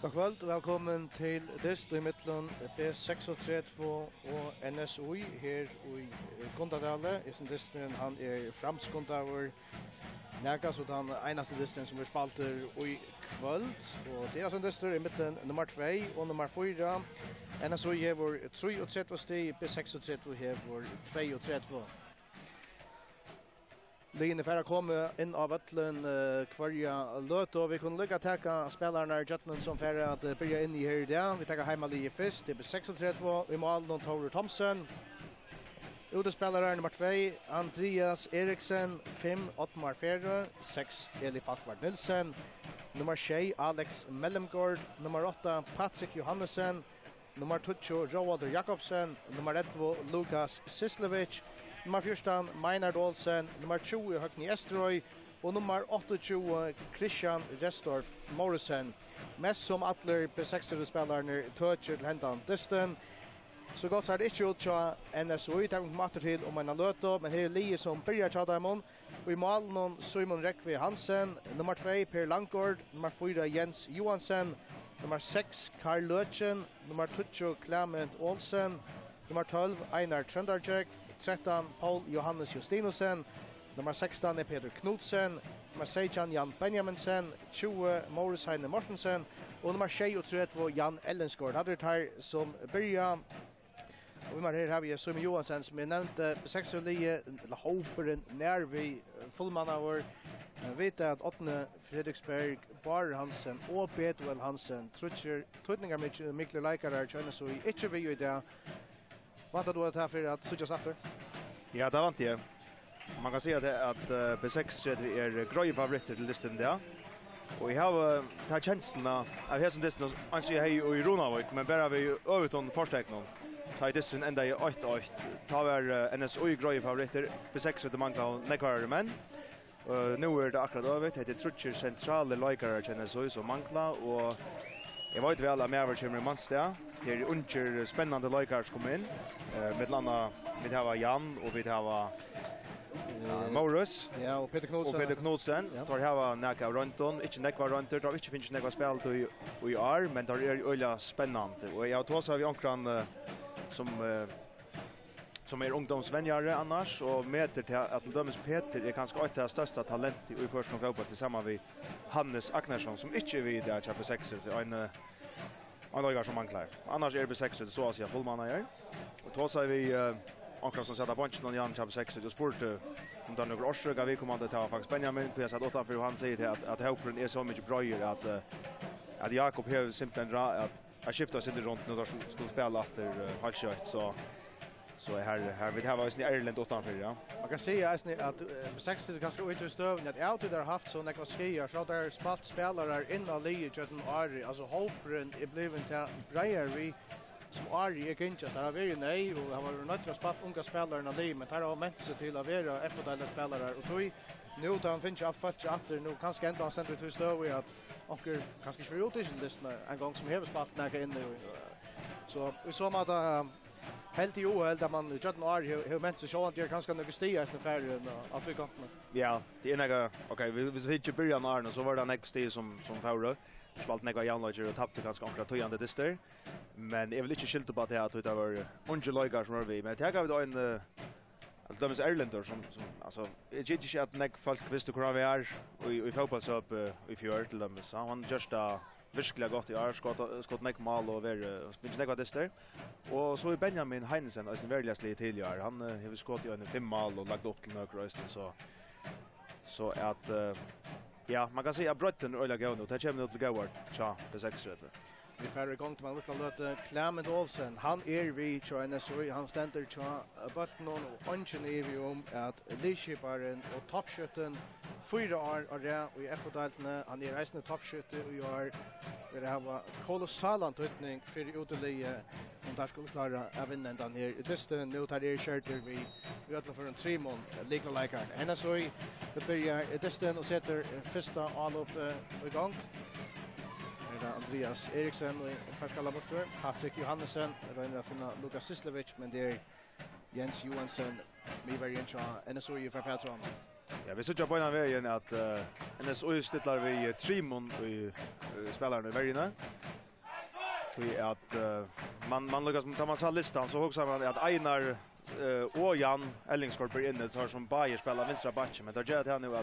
God kveld, velkommen til dyst i midtelen B36 og NSOI her i Gundadale. I sin dysten han framskundavur Nægas og den eneste dysten som spalter i kveld. Og det sin dyster i midtelen nummer 2 og nummer 4. NSOI hever 33 steg, B36 hever 32. Ligene for å komme inn av Øtlen kvarja løt, og vi kunne lykke teka spillerne i Jøtlen som for at bygge inn i her i dag. Vi teker heimalige først, det blir 36, i mål noen Tore Thomsen. Utespillere nummer 2, Andreas Eriksen, 5, Ottmar Ferre, 6, Eli Falkvart Nilsen, nummer 6, Alex Mellemgård, nummer 8, Patrik Johannesen, nummer 20, Roaldur Jakobsen, nummer 11, Lukas Sislevic, nummer 14, Meinard Olsen, nummer 20, Høgni Estroy, og nummer 28, Christian Restorff Morrison. Mest som alle B60-spillerne tøtjer til hendan dysten. Så godt så det ikke ut til NSOI, det kommer matter til om en løte, men her er Lie som byrjar til dem. Og i malen Simon Rekve Hansen, nummer 2, Per Langgaard, nummer 4, Jens Johansen, nummer 6, Karl Løtjen, nummer 20, Clement Olsen, nummer 12, Einar Trendarjek, 13, Paul Johannes Justinusen, nummer 16 Peter Knudsen, nummer 16 Jan Benjaminsen, 20 Morris Heine Mortensen, og nummer 23 Jan Ellensgaard. Hadde det her som byrja. Og her har vi Simon Johansen som nevnte B6-lige, håperen nær vi fullmann av vår. Jeg vet at Åtne Fredriksberg, Bar Hansen og Betuel Hansen trutninger Mikle Leikare kjenner så ikke vi i det. Vant du at her for at Sutjas after? Ja, det vant jeg. Man kan si at B6 grøy favoritter til listen der. Og jeg har kjenslene av hessen listen, anser jeg i Ronavik, men bare vi øveton forstekene. Ta i listen enda i 8-8. Ta var NSOI grøy favoritter, B6 mangler nekvarere menn. Nå det akkurat øvet, det trutcher sentrale leikere til NSOI som mangler, og jeg vet vel at Merver kommer i Manstad. Det unger spennende leikere som kommer inn. Med landa, vi har Jan, og vi har Maurus. Ja, og Peter Knudsen. Og Peter Knudsen. Ja. Tar hava nekka runton, ikke nekva runter, tar ikke finnes nekva spilt i år, men tar øyla spennende. Og jeg har tås av ankran som ungdomsvennjare annars, og meter til at dømes Peter kanskje ett av største talent i første fotball tilsammen med Hannes Agnarsson, som ikke vi der kjøper 6 til en løygar som mangler. Annars B6 så å si fullmann her. Og tås av vi akkurat som setter bunchen og Jan kjøper 6 og spurte om det er noen årsøk vi kommer til å faktisk Benjamin, hvor jeg satt utenfor, og han sier at håperen så mye brøyer at Jakob har simpelthen at skiftet sitter rundt når de skulle spille etter halvkjøtt, så här vi har ju Ireland utanför, ja. Man kan säga att B6 är ganska ute i stövn att alltid har haft så några skier så där spelare in och lige Jordan Ari, alltså hopren är blivit till Briar vi som Ari är inte så där är nej och han var nöjd att spela unga spelare när det men tar har mätt sig till att vara Effodeildin spelare och tror nu då han finns fallet efter nu kanske ändå har sänt ut stöv att och kanske för ut i listan en gång som har spelat några in så vi såg att helt i oheld att man Jordan Ari hur mätt sig så att det kanske några stigar i färden att vi kan. Ja, det är några okej, vi hittar början Arne så var det nästa stig som förra. Spalt några Janlager och tappade kanske några tojande dyster. Men jag vill inte skilta på att det var unge som var vi, men jag gav då en Dömes Erlander som alltså det är inte att näck folk visste hur vi är och vi hoppas upp i fjör till dem så han just virkelig godt i år, skott nekk mal og spiller nekk av dyster. Og så er Benjamin Heinesen, en veldig slik tidligere. Han har skott i 5 mal og lagt opp til nøkrøysten, så at, ja, man kan si at brøtten er øyla gøy, og det kommer ut til gøyvart, tja, B6 rett. Vi færre igång til man litt løte Clement Olsen. Han vi tja NSOI, han stender tja bøtten og ønsken vi om at lidskiparen og toppskytten 4 år og det og i Effodeildini. Han reisende toppskytte og i år. Vi har kolossal antydning for utelige om der skulle klare å vinne den her. I dysten nå tar kjørter vi ødler for en 3 mån likere leikere. NSOI begynner i dysten og setter første anlopp i gang. Andreas Eriksen och Färskalla bortför. Patrik Johannesen röjner att finna Lukas Sislevic, men det är Jens Johansen med varje NSOI för Fätron. Ja, vi sitter på en vägen att NSU stittar vi Trimon i spelarna i värjorna. Så att man lyckas ta man så listan så också man att Einar och Jan Ellingskorper inne tar som Bayer spelar vänstra backen, men det gör det här nu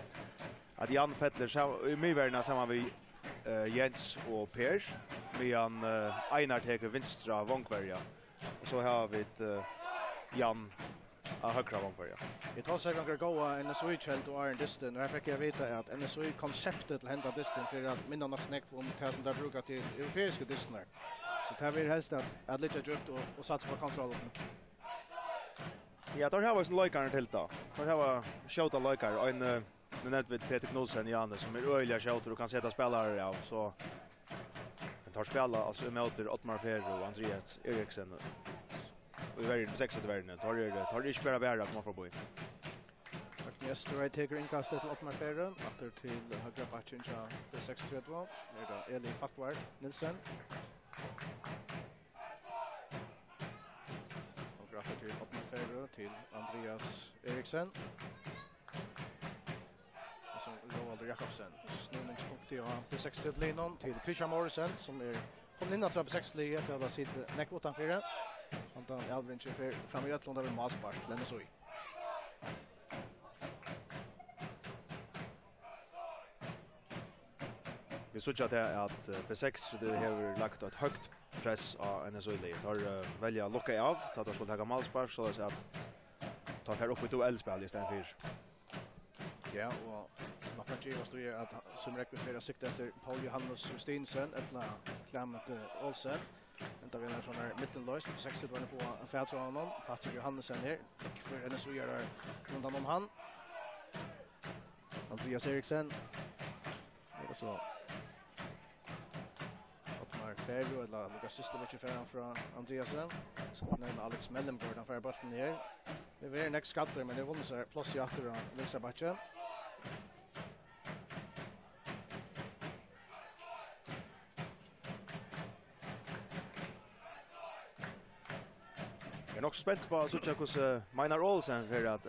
att Jan Fettler så i myvärna samman vi Jens och Per medan Einar tar vänstra vångvärja. Och så har vi Jan högra vångvärja. Vi tar sig några goa NSU-kjelt och Iron Distin, och här fick jag veta att NSU-konceptet till hända Distin för att minna något snäck om det som där brukar till europeiska Distiner. Så det här vill helst att lite djupt och satsa på kontrollen. Ja, där har vi en lojkare till då. Där har vi skjuta lojkare, en nämnt vid Peter Knudsen Janne som är öliga skjuter och kan sätta spelare av, så tar spela alltså möter Ottmar Per och Andreas Eriksen. Och i världen, 6 i världen, tar det inte bara bära att man får bo i. Yesterday taker inkastet till Ottmar Ferre, efter till högra backen till B36. Det är Eli Fattward Nilsen. Och graffer till Ottmar Ferre till Andreas Eriksen. Och så Roald Jakobsen. Snurningspunkt till B36-linon till Christian Morrison som är kom in att B6-liget efter att ha sitt näck utanför. Anton Alvinch för fram i Götland över Malspark till NSU. Vi såg att B6 det har lagt ett högt press av NSU-liget. Har välja locka av, ta att skulle ta Malspark så att ta här upp i 2 eldspel istället för. Ja, och man kan ju stå ju att som räcker för sikt efter Paul Johannes Justinsen eller Clement Olsen. Vänta vi när sån här mittenlöst 60 var det på Fältrånen. Patrik Johannesson här för NSU gör undan om han. Andreas Eriksen. Det är så. Ottmar Ferro eller Lucas Systovic från Andreasen. Så när Alex Mellengård han får bollen ner. Det är next skatter men det vunnit så plus i åter och vänstra backen. Jag är också spänt på att se hur Minar Olsen för att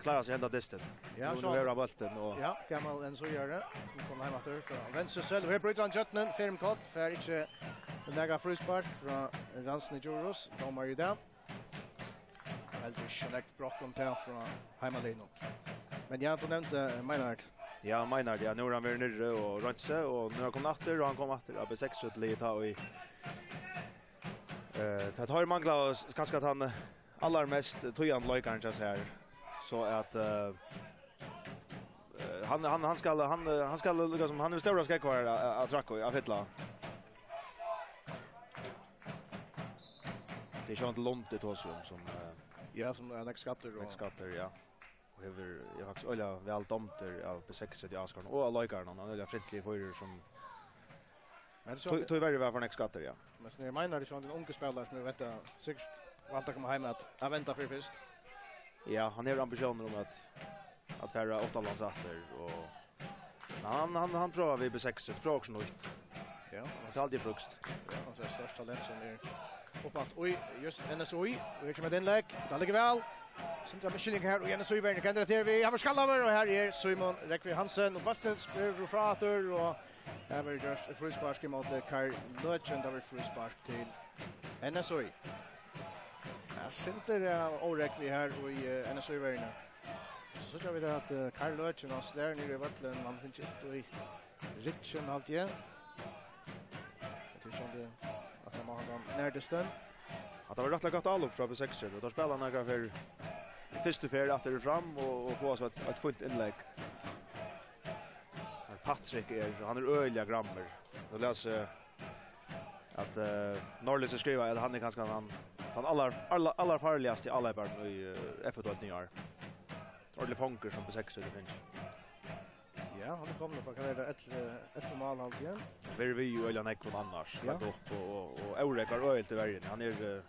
klara sig ända distan. Ja, så nu är bollen och ja, gammal en så gör det. Som kommer hem efter från vänster själv. Här bryter han Jötnen, firmkott för inte lägga frispark från Ransny Juros. De är ju där. Eldridge connect Brockholm till från Heimalino. Men jag har nämnt Meinhard. Ja, Meinhard, ja, nu har han varit nere och rönt sig och nu har han kommit efter och han kom efter av B6 till lite och i det har manglat kanske att han allra mest tojan lojkaren så här så att han ska liksom han är stora ska kvar att tracka av hitla. Det är ju inte långt det också som ja som Alex Skatter ja. Och jag faktiskt öliga väl domter av B6 i Askarn och lojkaren han öliga frittlig för som men så tog väldigt väl för nästa skatter ja. Men så när menar det så en unge spelare som vet att säkert valt att komma hem att vänta för först. Ja, han har ambitioner om att vara 8 landsatter och han provar vi B6 provar också nytt. Ja, det är alltid frukt. Ja, han är största talent som är uppåt. Oj, just NSU. Vi kommer med inlägg. Det ligger väl. Centra Michelin här och NSU värner kan det vi har skallar och här är Simon Rekvi Hansen och bollen spelar frater och här var det just frispark mot Karl Lötchen där frispark till NSU. Ja, center och Rekvi här och i NSU värner. Så tror vi det att Karl Lötchen har slär ner i vattnet man finns inte i Richen allt igen. Det är som det att man har närdisten. Att det var rätt gott allop från B6 och då spelar några för första färd att det fram och få så ett fint inlägg. Patrick han är öliga grammer. Då läser att Norrlös skriver att han är ganska han alla farligaste i alla barn i Effodeildin år. Ordentlig funker som B6 det finns. Ja, han kommer på kan det ett normal halt igen. Vi ju öliga näck från annars. Ja. Och Eurekar ölt i världen. Han är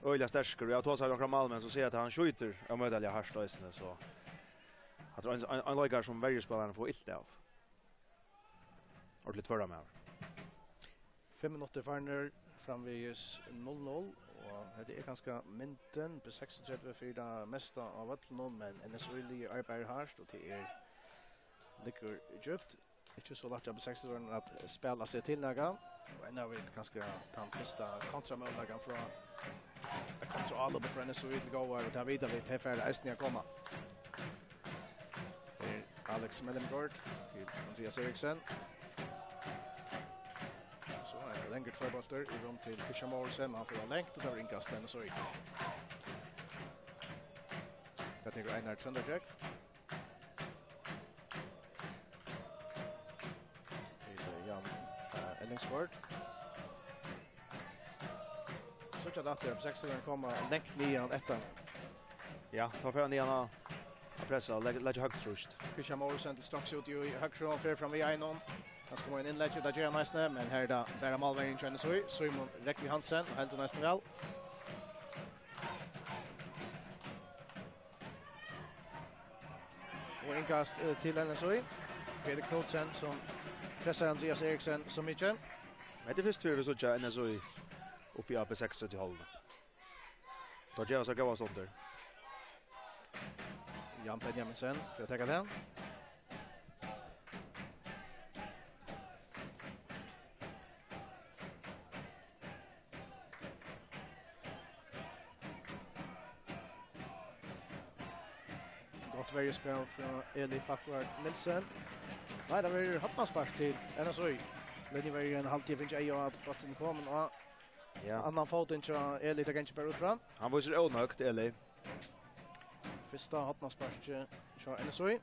öliga stärskor och jag tar sig några Malmen så ser att han skjuter och medalja harstösne så att en lojkar som väljer spelaren får illt av. Ordentligt förra med. 5 minuter farner fram vid 0-0 Och det är ganska mynten på 36 för det mesta av vattnen, men en så really arbetar hårt och det är ligger djupt. Inte så lätt på 60 år att spela sig till några. Och nu vet ganska den första kontramållägaren från kontra alla på en så really gå och ta vidare vi till för Östnia komma. Alex Mellengård till Andreas Eriksen. Så är det längre tvåbollar i rum till Fischer Morrison. Han får längt och tar inkast den så ut. Jag tänker Einar Trönderjek. Till Jan Ellingsford. Så tjata att det på 60 kommer längt nian ettan. Ja, tar för nian pressa, lägger högt trust. Fischer Morrison till strax ut i högfrån för fram vid Einon. Han ska gå in inlägget där Jerry nästan, men här då bara målvägen tränade så Simon Rekvi Hansen helt nästan väl. Och inkast till den så Peter Knudsen som pressar Andreas Eriksen så mycket. Men det visste vi så att en så uppe i AP6 till håll. Då gör så gå sånt där. Jan Benjaminsen för att ta den. Gott varje spel från Eli Fackvart Nilsen. Nej, det var hoppmasspass till NSOI. Men det var ju en halvtid finns jag att bollen kommer och annan fot inte Eli tar kanske bara ut fram. Han var så onökt Eli. Första hoppmasspass till NSOI.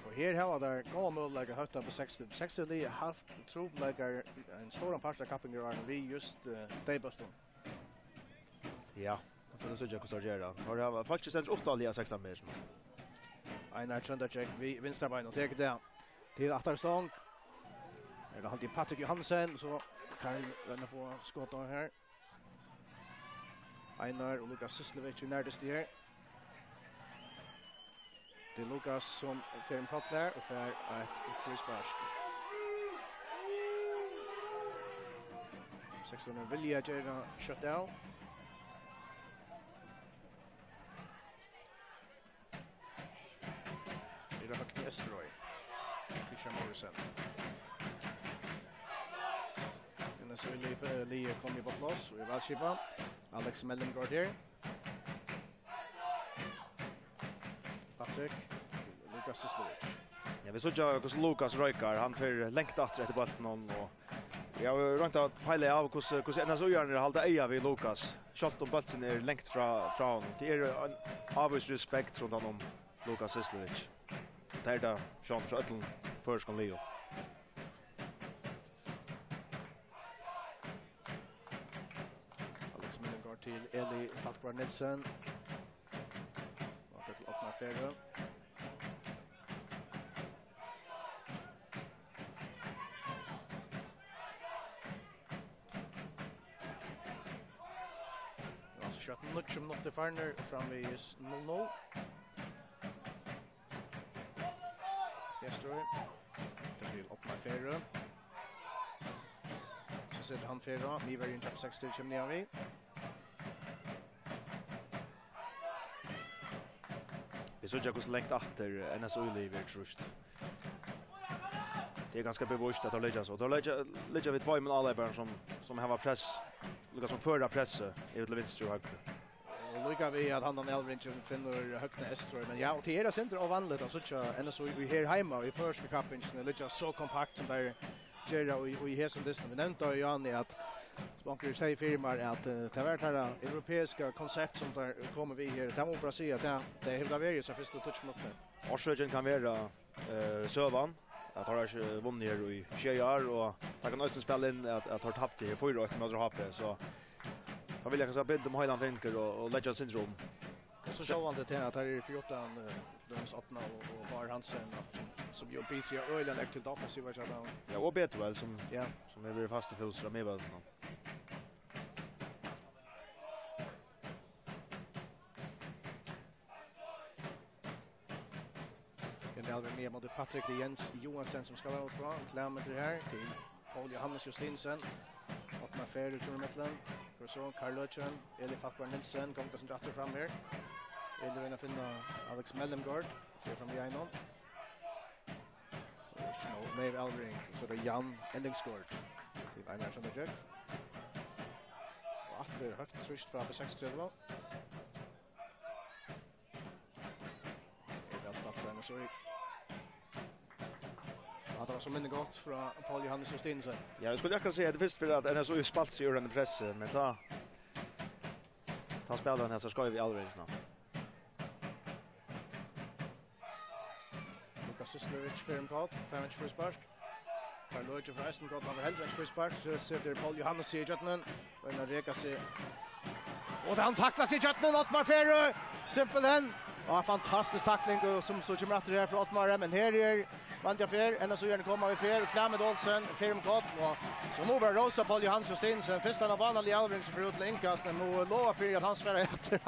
Och här har där går möjliga hötta på 60. 60 det har haft trobläggar en stor part av Landskappingardystur vi just Dayboston. Ja, för det så jag kunde göra. Har det faktiskt sett 8 i 16 mer. Einar Trönderjek vi vänstra ben och tar det till Atterstång. Det har alltid Patrik Johansen så kan den få skott här. Einar och Lukas Sislevic närmast här. Det är Lukas som får en pattlar och får ett frispark. 600 vilja göra shutdown. Det är högt Estroy. Fischer Morrison. Den är så Lee kommer på plats och är välskipan. Alex Mellengård här. Patrik. Lukas Sislevic. Ja, vi såg ju hur Lukas rökar. Han för längt efter bollen och jag har ränt att pejla av hur en så gör när hålla eja vid Lukas. Skott om bollen är längt från. Det är en avs respekt från honom Lukas Sislevic. Det är där Sean Tröttel först kan Leo. Alex Mellengård till Eli Fackvart Nilsen. Och till öppna färre. Shot much om not the farner fram vid 0-0. Destroy. Det blir öppna färre. Så sätter han färre. Vi var ju inte på 60 kommer ner vi. Vi såg ju hur längt efter NSOI lever trust. Det är ganska bevisst att de lägger så. De lägger vi två med alla barn som har press. Lucas som förra press är det vinst och högre. Och lika vi att han och Elvin finner högna Estroy men ja och det är det inte ovanligt att så ända vi här hemma i första cupen är lite så kompakt som där Gerra och i hesen distan. Vi nämnde ju Janne att Spanker säger firmar att det var det här europeiska koncept som där kommer vi här. Det måste bara säga att det är hela vägen så först att touch mot det. Orsöken kan vara Sövan. Att har inte vunnit här i 20 år och jag kan också spela in att har tappat i 4 år med HP så jag vill kanske bättre om Highland Vinker och lägga syndrom. Så så var det till att här är 14 Döms 18 och Bar Hansen som gör bit sig ölen till offensiva så där. Ja, och bättre väl som är väldigt fast i fölsra med väl. Det är med mot Patrik Jens Johansson som ska vara ut från klämmer det här till Paul Johannes Justinsen. Åttna Fer ut ur mittlen. Så Karl Lötjen, Eli Fattbar Nilsen, kommer som dratter fram här. Eli vinner finna Alex Mellemgård, ser fram i någon. Leif Alvring, så det Jan Ellingsgård till Einar Sandberg. Och åter högt tryst från B36. Det är spatsen så det var så minne gott från Paul Johannes Justinsen. Ja, jag skulle jag kan säga det visst för att NSO är spalt sig ur den press, men ta spelar den här så ska vi aldrig snart. Lukas Sislovic för en kort, 5 för spark. Karl Lötjen för Esten kort, över helvete för spark. Så sitter Paul Johannes i Jötnen. Och en reka sig. Och han tacklar sig i Jötnen, Ottmar Ferö. Simpelthen. Ja, fantastisk tackling som så kommer att det här för Ottmar, men här är Vantja Fer, ända så gärna kommer vi Fer, Klammed Olsen, Ferm Kott, och så nu var Rosa Paul Johansson Stinsen, först han av vanlig Alvring som får ut till inkast, men nu lovar för att han svärar efter,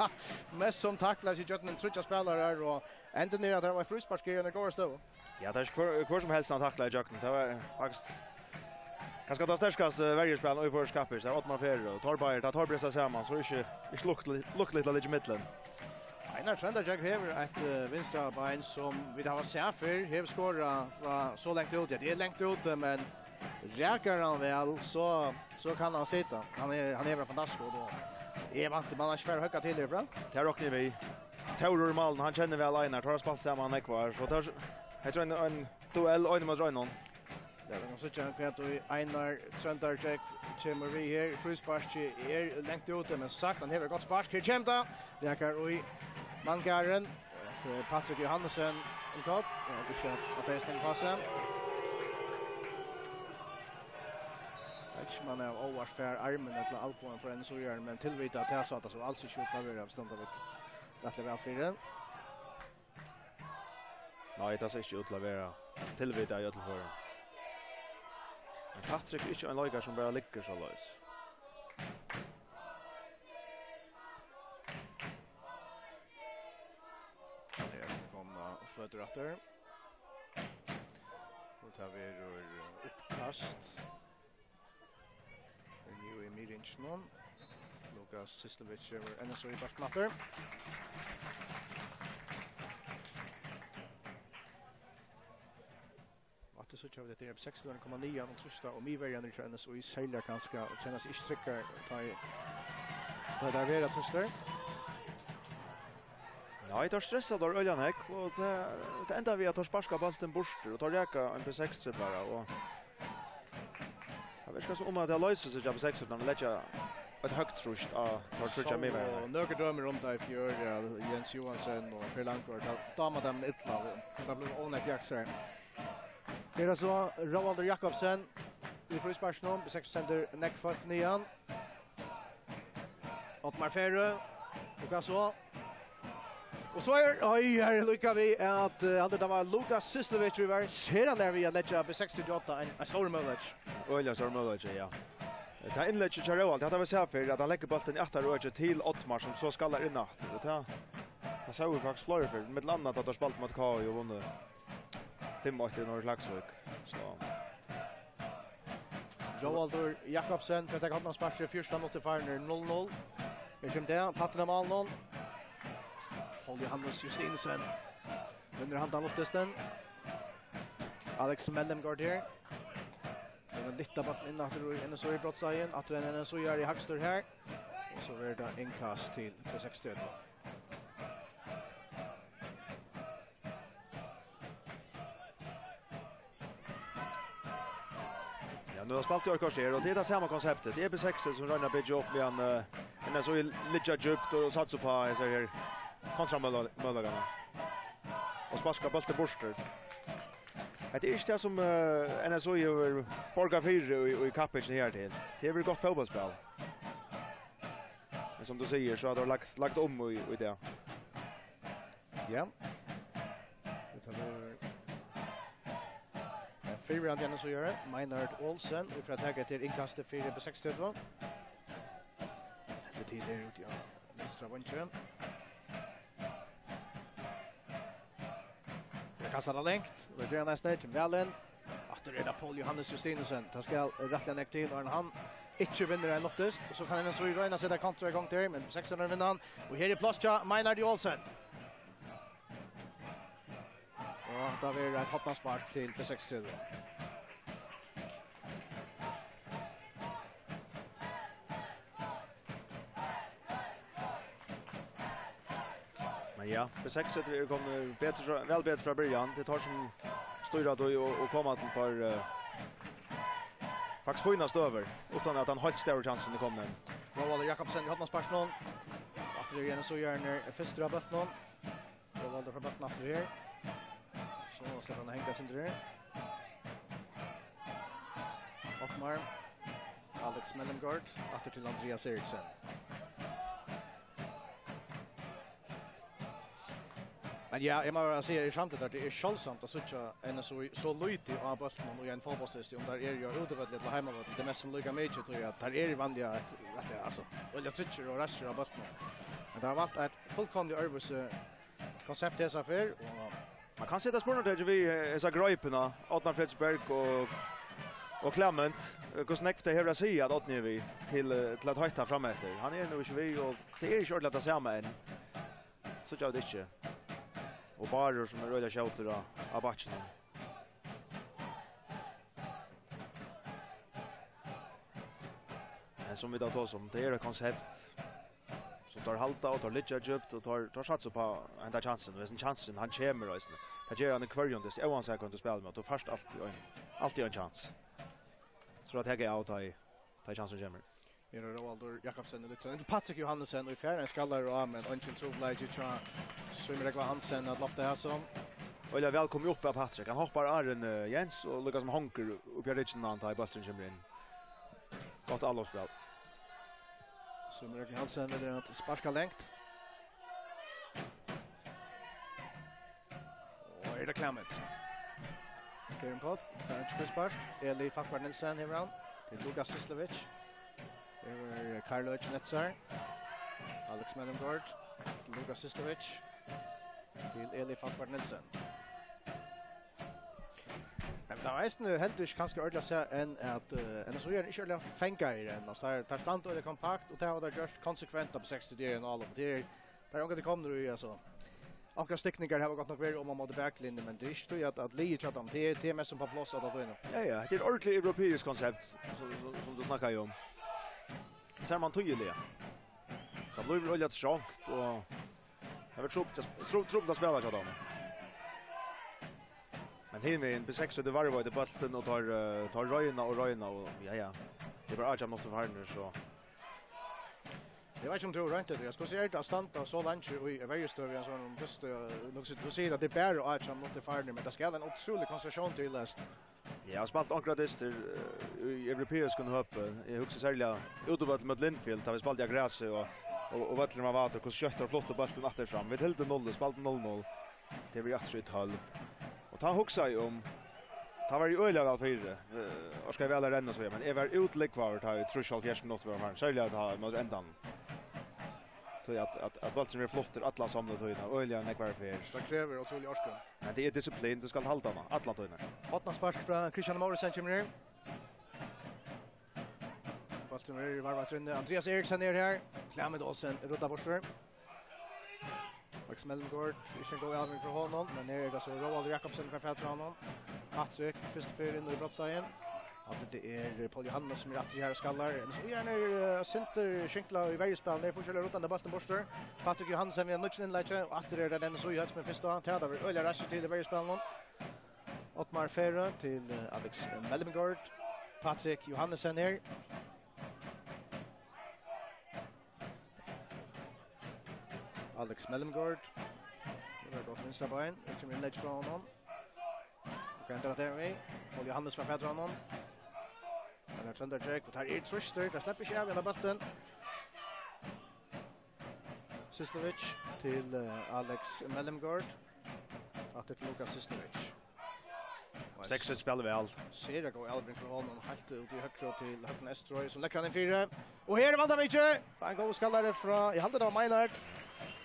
mest som tacklas i Jötnen, trutja spelare, och ända ner att det var frusparskriven igår stå. Ja, det är kvar som helst han tacklar i Jötnen, det var faktiskt kanske ta stärskast värjespelaren i förskapet, så Ottmar Fer och Torbayer, tar pressa samman, så är inte lukt lite mitteln. Einar Sandberg har ett vinstra bein som vi har sett för har skårat så långt ut. Det är långt ut, men räcker han väl så kan han sitta. Han är fantastisk då. Är vant man har svårt höga till det bra. Där rockar vi. Taurur Malen, han känner väl Einar, tar spalt samman kvar. Så tar jag tror en duell Einar mot Rönnån. Det är så tjän för att Einar Sandberg kommer vi här. Fruspark är långt ut, men som sagt han har gott spark. Här kämpa. Räcker och Mankaren för Patrik Johansen i kort. Ja, det kör att det stänger passen. Man är ovars för armen eller alpån för en så gör, men tillvita att jag sa att så alls inte klarar av stånd av ett väl för det. Nej, det är inte utlavera tillvita i för. Men Patrik är inte en lojgar som bara ligger så lös. Fötter efter. Då tar vi uppkast. Nu i midinchen. Lukas Sislovic över NSO i bastknatter. Att det så kör det är 16,9 och trista och mivärjande i NSO i sälja ganska och kännas inte tryckar ta där vara trista. Ja, jag stressar då öljan häck och det enda vi att ta sparska bollen bort och ta räka en B6 bara och jag vet inte om att det löser sig på B6 när man lägger ett högt trust av Tortrucha med mig. Några dömer runt där för Jens Johansson och Per Langford. Då man dem illa. Det blev onägt jaxar. Det är så Roald Jakobsen i frisparksnom B6 center neckfoot nian. Ottmar Ferö och så. Och så här lyckas vi att det var Lukas Sislovic vi var sedan där vi lägger B68 en stor målmatch. Oj, stor målmatch, ja. Det är inlägg till Charles. Det har vi sett för att han lägger bollen i åtta rörelse till Ottmar som så skallar in natt. Det såg faktiskt flöjt för med landat att ha spalt mot KI och vunnit 5-8 i Norge Laxvik. Så Roald Jakobsen för att ta hans match i första mot Farner 0-0. Vi kommer till Tatna Malnon. Paul Johannes Justinsen. Vinner han av Loftesten. Alex Mellemgård här. Den lilla bollen in efter en så i brottsagen. Att den så gör i högstor här. Och så är det inkast till B6. ja, nu har spalt jag korser och det är det samma konceptet. Det är B6 som rör bidja upp med en så ligga djupt och satsar på så här kontramöllagarna. Och sparska bollen bort. Det är inte som NSO över Borga 4 i Kappage här till. Det är väl gott fotbollsspel. Men som du säger så har de lagt om i det. Ja. Det tar vi fyra andra så gör det. Maynard Olsen och för att ta till inkastet 4 på 60 då. Det tid är ut ja. Vänstra vänster. Kastar det längt. Och det är nästan till Valen. Efter det Paul Johannes Justinusen. Det ska rättliga näck till och han inte vinner en loftest. Så kan han så i röna sätta kontra igång där men 600 vinner han. Och här är Plastja Maynard Olsen. Och då blir det ett hotnarspark till B36. Men ja, B36 kommer bättre väl bättre från början. Det tar som styra då och komma till för faktiskt finnas över utan att han har större chansen att komma. Roald Jakobsen i hotnarsparken. Efter det igen så gör han första bollen. Roald från bollen efter här. Så släpper han hänga sin där. Ockmar. Alex Mellengård efter till Andreas Eriksen. Men ja, jag måste säga i skämtet att det är självsamt att söka en så lite av bollen och en fotbollsstadion där är ju utöver till hemma det mest som lika mycket tror jag att där är vanliga alltså eller trycker och rascher av bollen. Men det har varit ett fullkomligt övervus koncept dessa för och man kan sätta spåren där vi är så gröparna Adnan Fredsberg och Clement hur snäckt det här sig att Adnan vi till att höjta fram efter. Han är nog 20 och det är ju ordentligt att se med en. Så jag det inte. Och bara som är röda skjuter av batchen. Men som vi då tar som det är ett koncept som tar halta och tar lite djupt och tar sats på ända chansen. Det är en chansen han kommer då istället. Det ger han en kvarjon det är oansett att spela med och först alltid en chans. Så att jag är out i chansen kommer. Det är Roald Jakobsen lite inte Patrik Johansen och i fjärran skallar och men Anton Trobladge tror Swimmer Ekva Hansen att lofta här som. Och jag välkommen upp av Patrik. Han hoppar Arne Jens och Lucas som honker upp i ritchen antar i bollen kommer in. Gott allos spel. Swimmer Ekva Hansen med att sparka längt. Och är det Clement. Kevin Pott, French frispark. Eli Fakvar Nilsen här round till Lukas Sislovic. Det var Karlo Echnetsar. Alex Mellengård. Lukas Sislovic. Till Eli Fakvar Nilsen. Men det var nästan helt inte kanske ordentligt så än att en så gör inte ordentligt fänga i den. Så här tar stand och det kompakt och det har det just konsekvent på 60 det och all av det. Där åker det kommer ju alltså. Akkurat stickningar har gått nog väl om man mot backlinjen men det är ju att Lee chat om det är mest som på plats att då. Ja, det är ett ordentligt europeiskt koncept som du snackar ju om. Ser man tydligt. Det blir väl lite trångt och jag vet trubbigt att spela så då. Men hinner B6 så det var det bollen och tar röjna och ja. Det var Archam något för hörner så. Jag vet inte om du inte det. Jag skulle säga att stanta så långt i varje större en sån just nog så du ser att det bär och Archam något för hörner men det ska en otrolig koncentration till läst. Ja, jag har spalt akkurat dyster i europeisk kunde hoppa. Jag huxar särskilt utöver mot Lindfield där vi spalt jag gräs och vattnar man vatten och köttar flott och bollen åter fram. Vi helt 0 spalt 0-0. Det blir 8-12. Och ta huxar ju om ta var ju öliga väl fyra. Och ska väl renna så men är väl utlägg kvar ta ut Trushall Gersten något var här. Särskilt att ha mot ändan. Så att bollen är flott alla samlat och öliga näck var för. Det kräver otroligt orska. Men det är disciplin du ska hålla alla tiden. Hotna spark från Christian Morrison kommer ner. Bollen är varvat in. Andreas Eriksen är här. Clement Olsen rullar bort där. Max Mellengård, vi ska gå över för honom, men här är det så Roald Jakobsen kan fälta honom. Patrik först för in i brottslagen. Att det är Paul Johannes som är att här skallar. Så gärna center skinkla i varje spel. Det fortsätter runt den bollen borster. Patrik Johansen med en nutchen inlägg och att det är den så ju helt med första tar över öliga rush till i varje spel någon. Ottmar Ferra till Alex Mellengård. Patrik Johansen här. Alex Mellengård. Det var gott vänstra ben. Det kommer inlägg från honom. Och kan dra där med. Paul Johannes från fäder honom. Han har sönder check och tar ett truster. Det släpper sig av hela bollen. Sislovic till Alex Mellengård. Att det till Lukas Sislovic. 6 spelar väl. Ser jag går Albin från honom helt ut i högra till Högten Estroy som läcker han en 4. Och här är Valda Mitche. Han går skallare från i halvdelen av Maynard.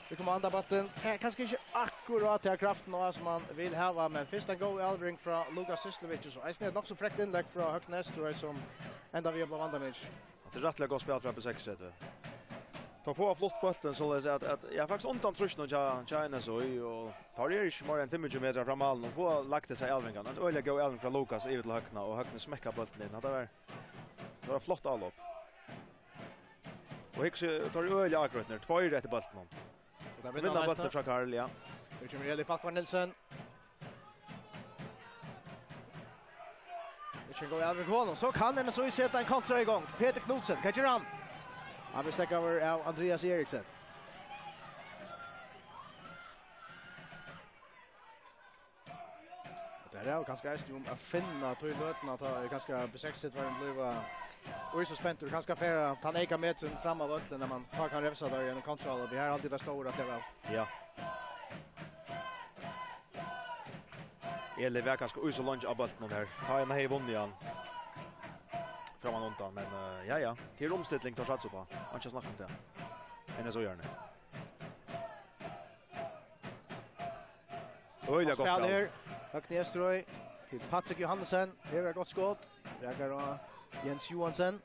Vi kommer andra bollen. Kanske inte akkurat till kraften och som man vill ha, men först en go Eldring från Lukas Sislovic så är det också fräckt inlägg från Höknäs tror jag som ända vi har vandrat med. Det är rättligt gott spel från B36. De får flott bollen så det är att jag faktiskt undan trushen och China så och tar det inte mer än 5 meter fram all och får lagt det sig Eldringen. En öliga go Eldring från Lukas i till Hökna och Hökna smäcker bollen in. Det var flott allop. Och Hicks tar öliga akkurat när 2 rätt i bollen. Där vinner bollen från Karl, ja. Det kommer Eli Falkvar Nilsson. Det kan gå över honom. Så kan han så i sätta en kontra igång. Peter Knudsen, catcher han. Han vill stäcka över av Andreas Eriksen. Det är ganska äst att finna toiletten att ha ganska besexigt var en bliva. Och så spänt du ganska fair att han äger med sig fram av öllen när man tar kan revsa där i en kontroll. Vi har alltid det stora att leva. Ja. Eller verkar ska så långt av bollen här. Ta en hej vunnit igen. Framan undan men ja. Till omställning tar sats på. Han ska snacka om det. En så gärna. Oj, det går bra. Höknäs tror till Patrik Johansen. Det är gott skott. Vägar då Jens Johansson.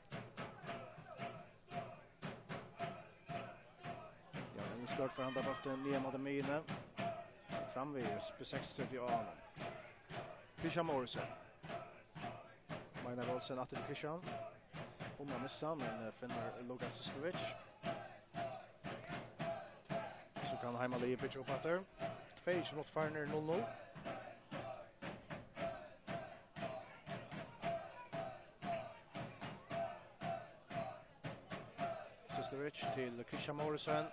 Ja, en skott för andra bollen ner mot minen. Framvis på 6:30 av. Christian Morrison. Mina Olsen att till Christian. Hon har missat men finner Lukas Sislovic. Så kan Heimali i pitch upp här. 2 mot Farner 0-0. Sislovic till Christian Morrison.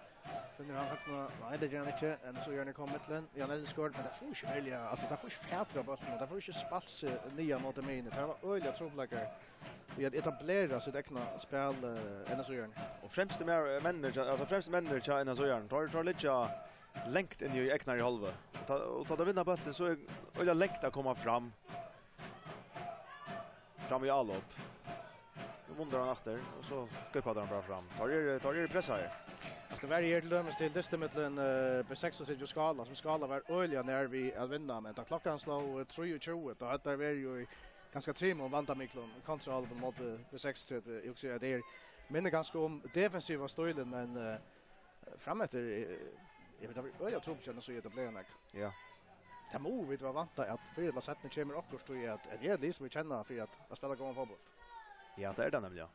Finner han högna. Nej, det gör han inte. En så gör han kommer till en. Jan Elskård, men det får inte välja. Alltså, det får inte fätra bollen. Det får inte spats nya mot det minen. Det var öliga trobläggare. Vi har etablerat sitt egna spel än så gör han. Och främst människa än så gör han. Tar lite längt in i egna i halva. Och tar vinna bollen så är öliga längt att komma fram. Fram i all upp. Nu vundrar han efter och så guppar han bra fram. Tar det pressa här. Det var här till dömes till distemitlen B36 skala som skala var öliga när vi att vinna men då klockan slår 3:20 då hade vi ju ganska trim och vanta miklon kontroll på mot B6 jag ser det minne ganska om defensiva stilen men framåt jag vet inte jag tror inte så det blir nog. Ja. Det må vi var vanta att för det sätt med kommer också stå i att det är det som vi känner för att spela gång fotboll. Ja, det är det nämligen.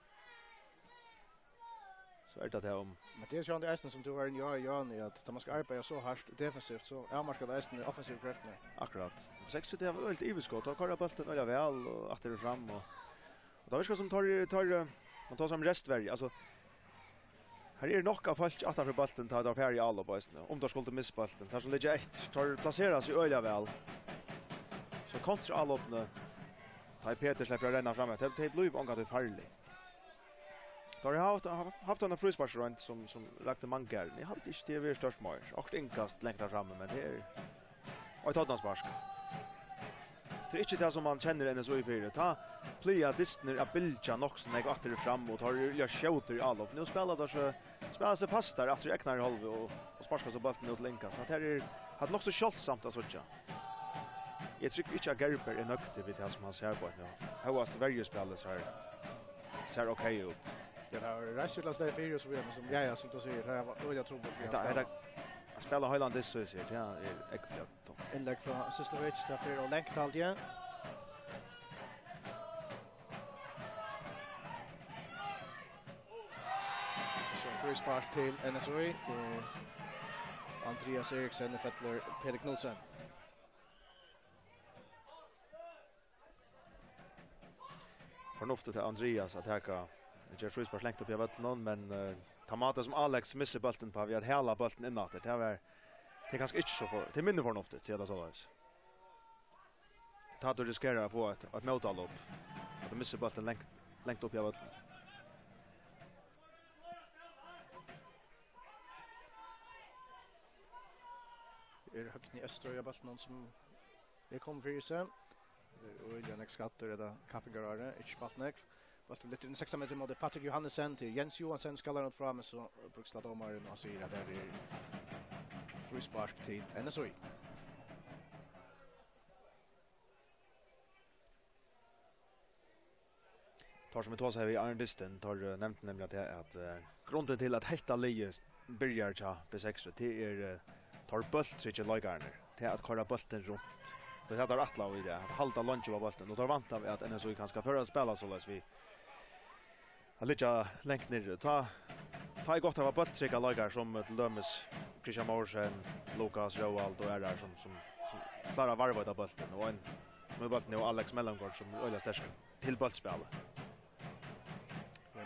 Så är det om. Men det är ju ändå som du har en i att man ska arbeta så hårt defensivt så är man ska läsa offensiv kraften. Akkurat. 60 det var väldigt iveskott och karra bollen väl väl och efter det fram och då viskar som tar man tar som restvärje alltså här är nog av fast att för bollen tar där i alla på om då skulle missa bollen tar så ligger ett tar placeras i öliga väl så kontra alla öppna tar Peter släpper renna framåt det blir ångat det farligt. Då har haft en frisparksrund som lagte mangar. Ni hade inte det vi störst mer. Och inkast längre fram men det är och ett annat spark. Det är inte det som man känner en så i fyra. Ta playa distner a bilja också när jag åter fram och tar jag skjuter i all upp. Nu spelar sig fast där efter eknar i halv och sparkar så bollen ut länka. Så det är hade nog så kölsamt att såcha. Jag tycker inte att Gerber är nöktig vid det som han ser på nu. Här var det varje spelare så här ser okej ut. Det har Rashidlas där fyra så vi som jag som du säger här var jag tror att det spelar Highland så är det ja äckligt. Inlägg från Sislovic där för och längt allt igen. Så frispark till NSOI och Andreas Eriksen fettler Peter Knudsen. Förnuftigt till Andreas att häka Jeff Frispark längt upp i vattnet men Tamata som Alex missar bollen på vi hade hela bollen inåt det var det kanske inte så för det minne förnuftigt så det så där. Ta då riskerar på att möta all upp. Att de missar bollen längt upp i vattnet. Är högt i östra bollen som det kom för sig. Och jag nästa skatter det kaffegarage, inte spalt näck. Bollen lite in 6 meter mot Patrick Johannessen till Jens Johansson skallar runt fram så bruksla domaren och säger att det är frispark till NSOI. Tar som vi tar så här i Arndisten tar nämnt nämligen att grunden till att hetta lige börjar tja B6 det tar bulttrykje lagarna till att köra bulten runt. Det heter attla och det att halta lunch av bulten och tar vant av att NSOI kan ska föra spela så läs vi har lite längt ner ta gott av bulttrycka lagar som till dömes Christian Morsen, Lucas Roald och där som klarar varva av bulten och en med bulten och Alex Mellangård som öliga stärk till bultspel.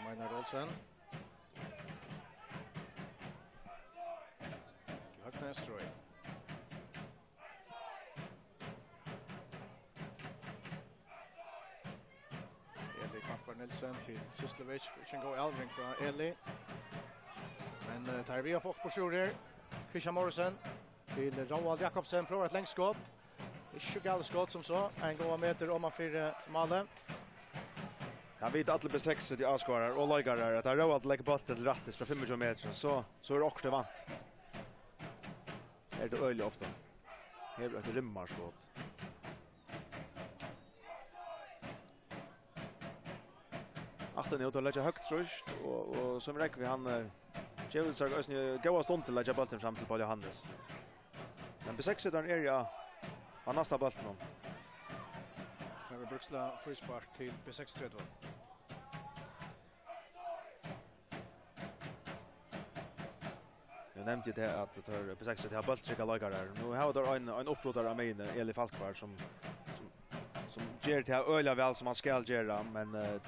Einar Olsen. Högnästroy. Eli Kampar Nilsen till Sislovic. Vi kan gå Elving från Eli. Men tar vi har fått på sjur Christian Morrison till Roald Jakobsen. Provar ett längst skott. Inte galet skott som så. En gånger meter om man fyra Malen. Han vet att B6 till avskarar och lagar att det är att lägga bollen till rättes från 25 meter så är det också vant. Är det öl ofta. Här är det rimmarskott. Achten är att lägga högt tröst och som räcker vi han Kjell så går stund till lägga bollen fram till Paul Johannes. Men B6 där är ja han nästa bollen. Här vi bruksla frispark till B6-32. Jag nämnde det att det tar B6 till bulttrycka lagar där. Nu har det en upplåtare av mig Eli Falkvar som ger till öliga väl som han ska göra men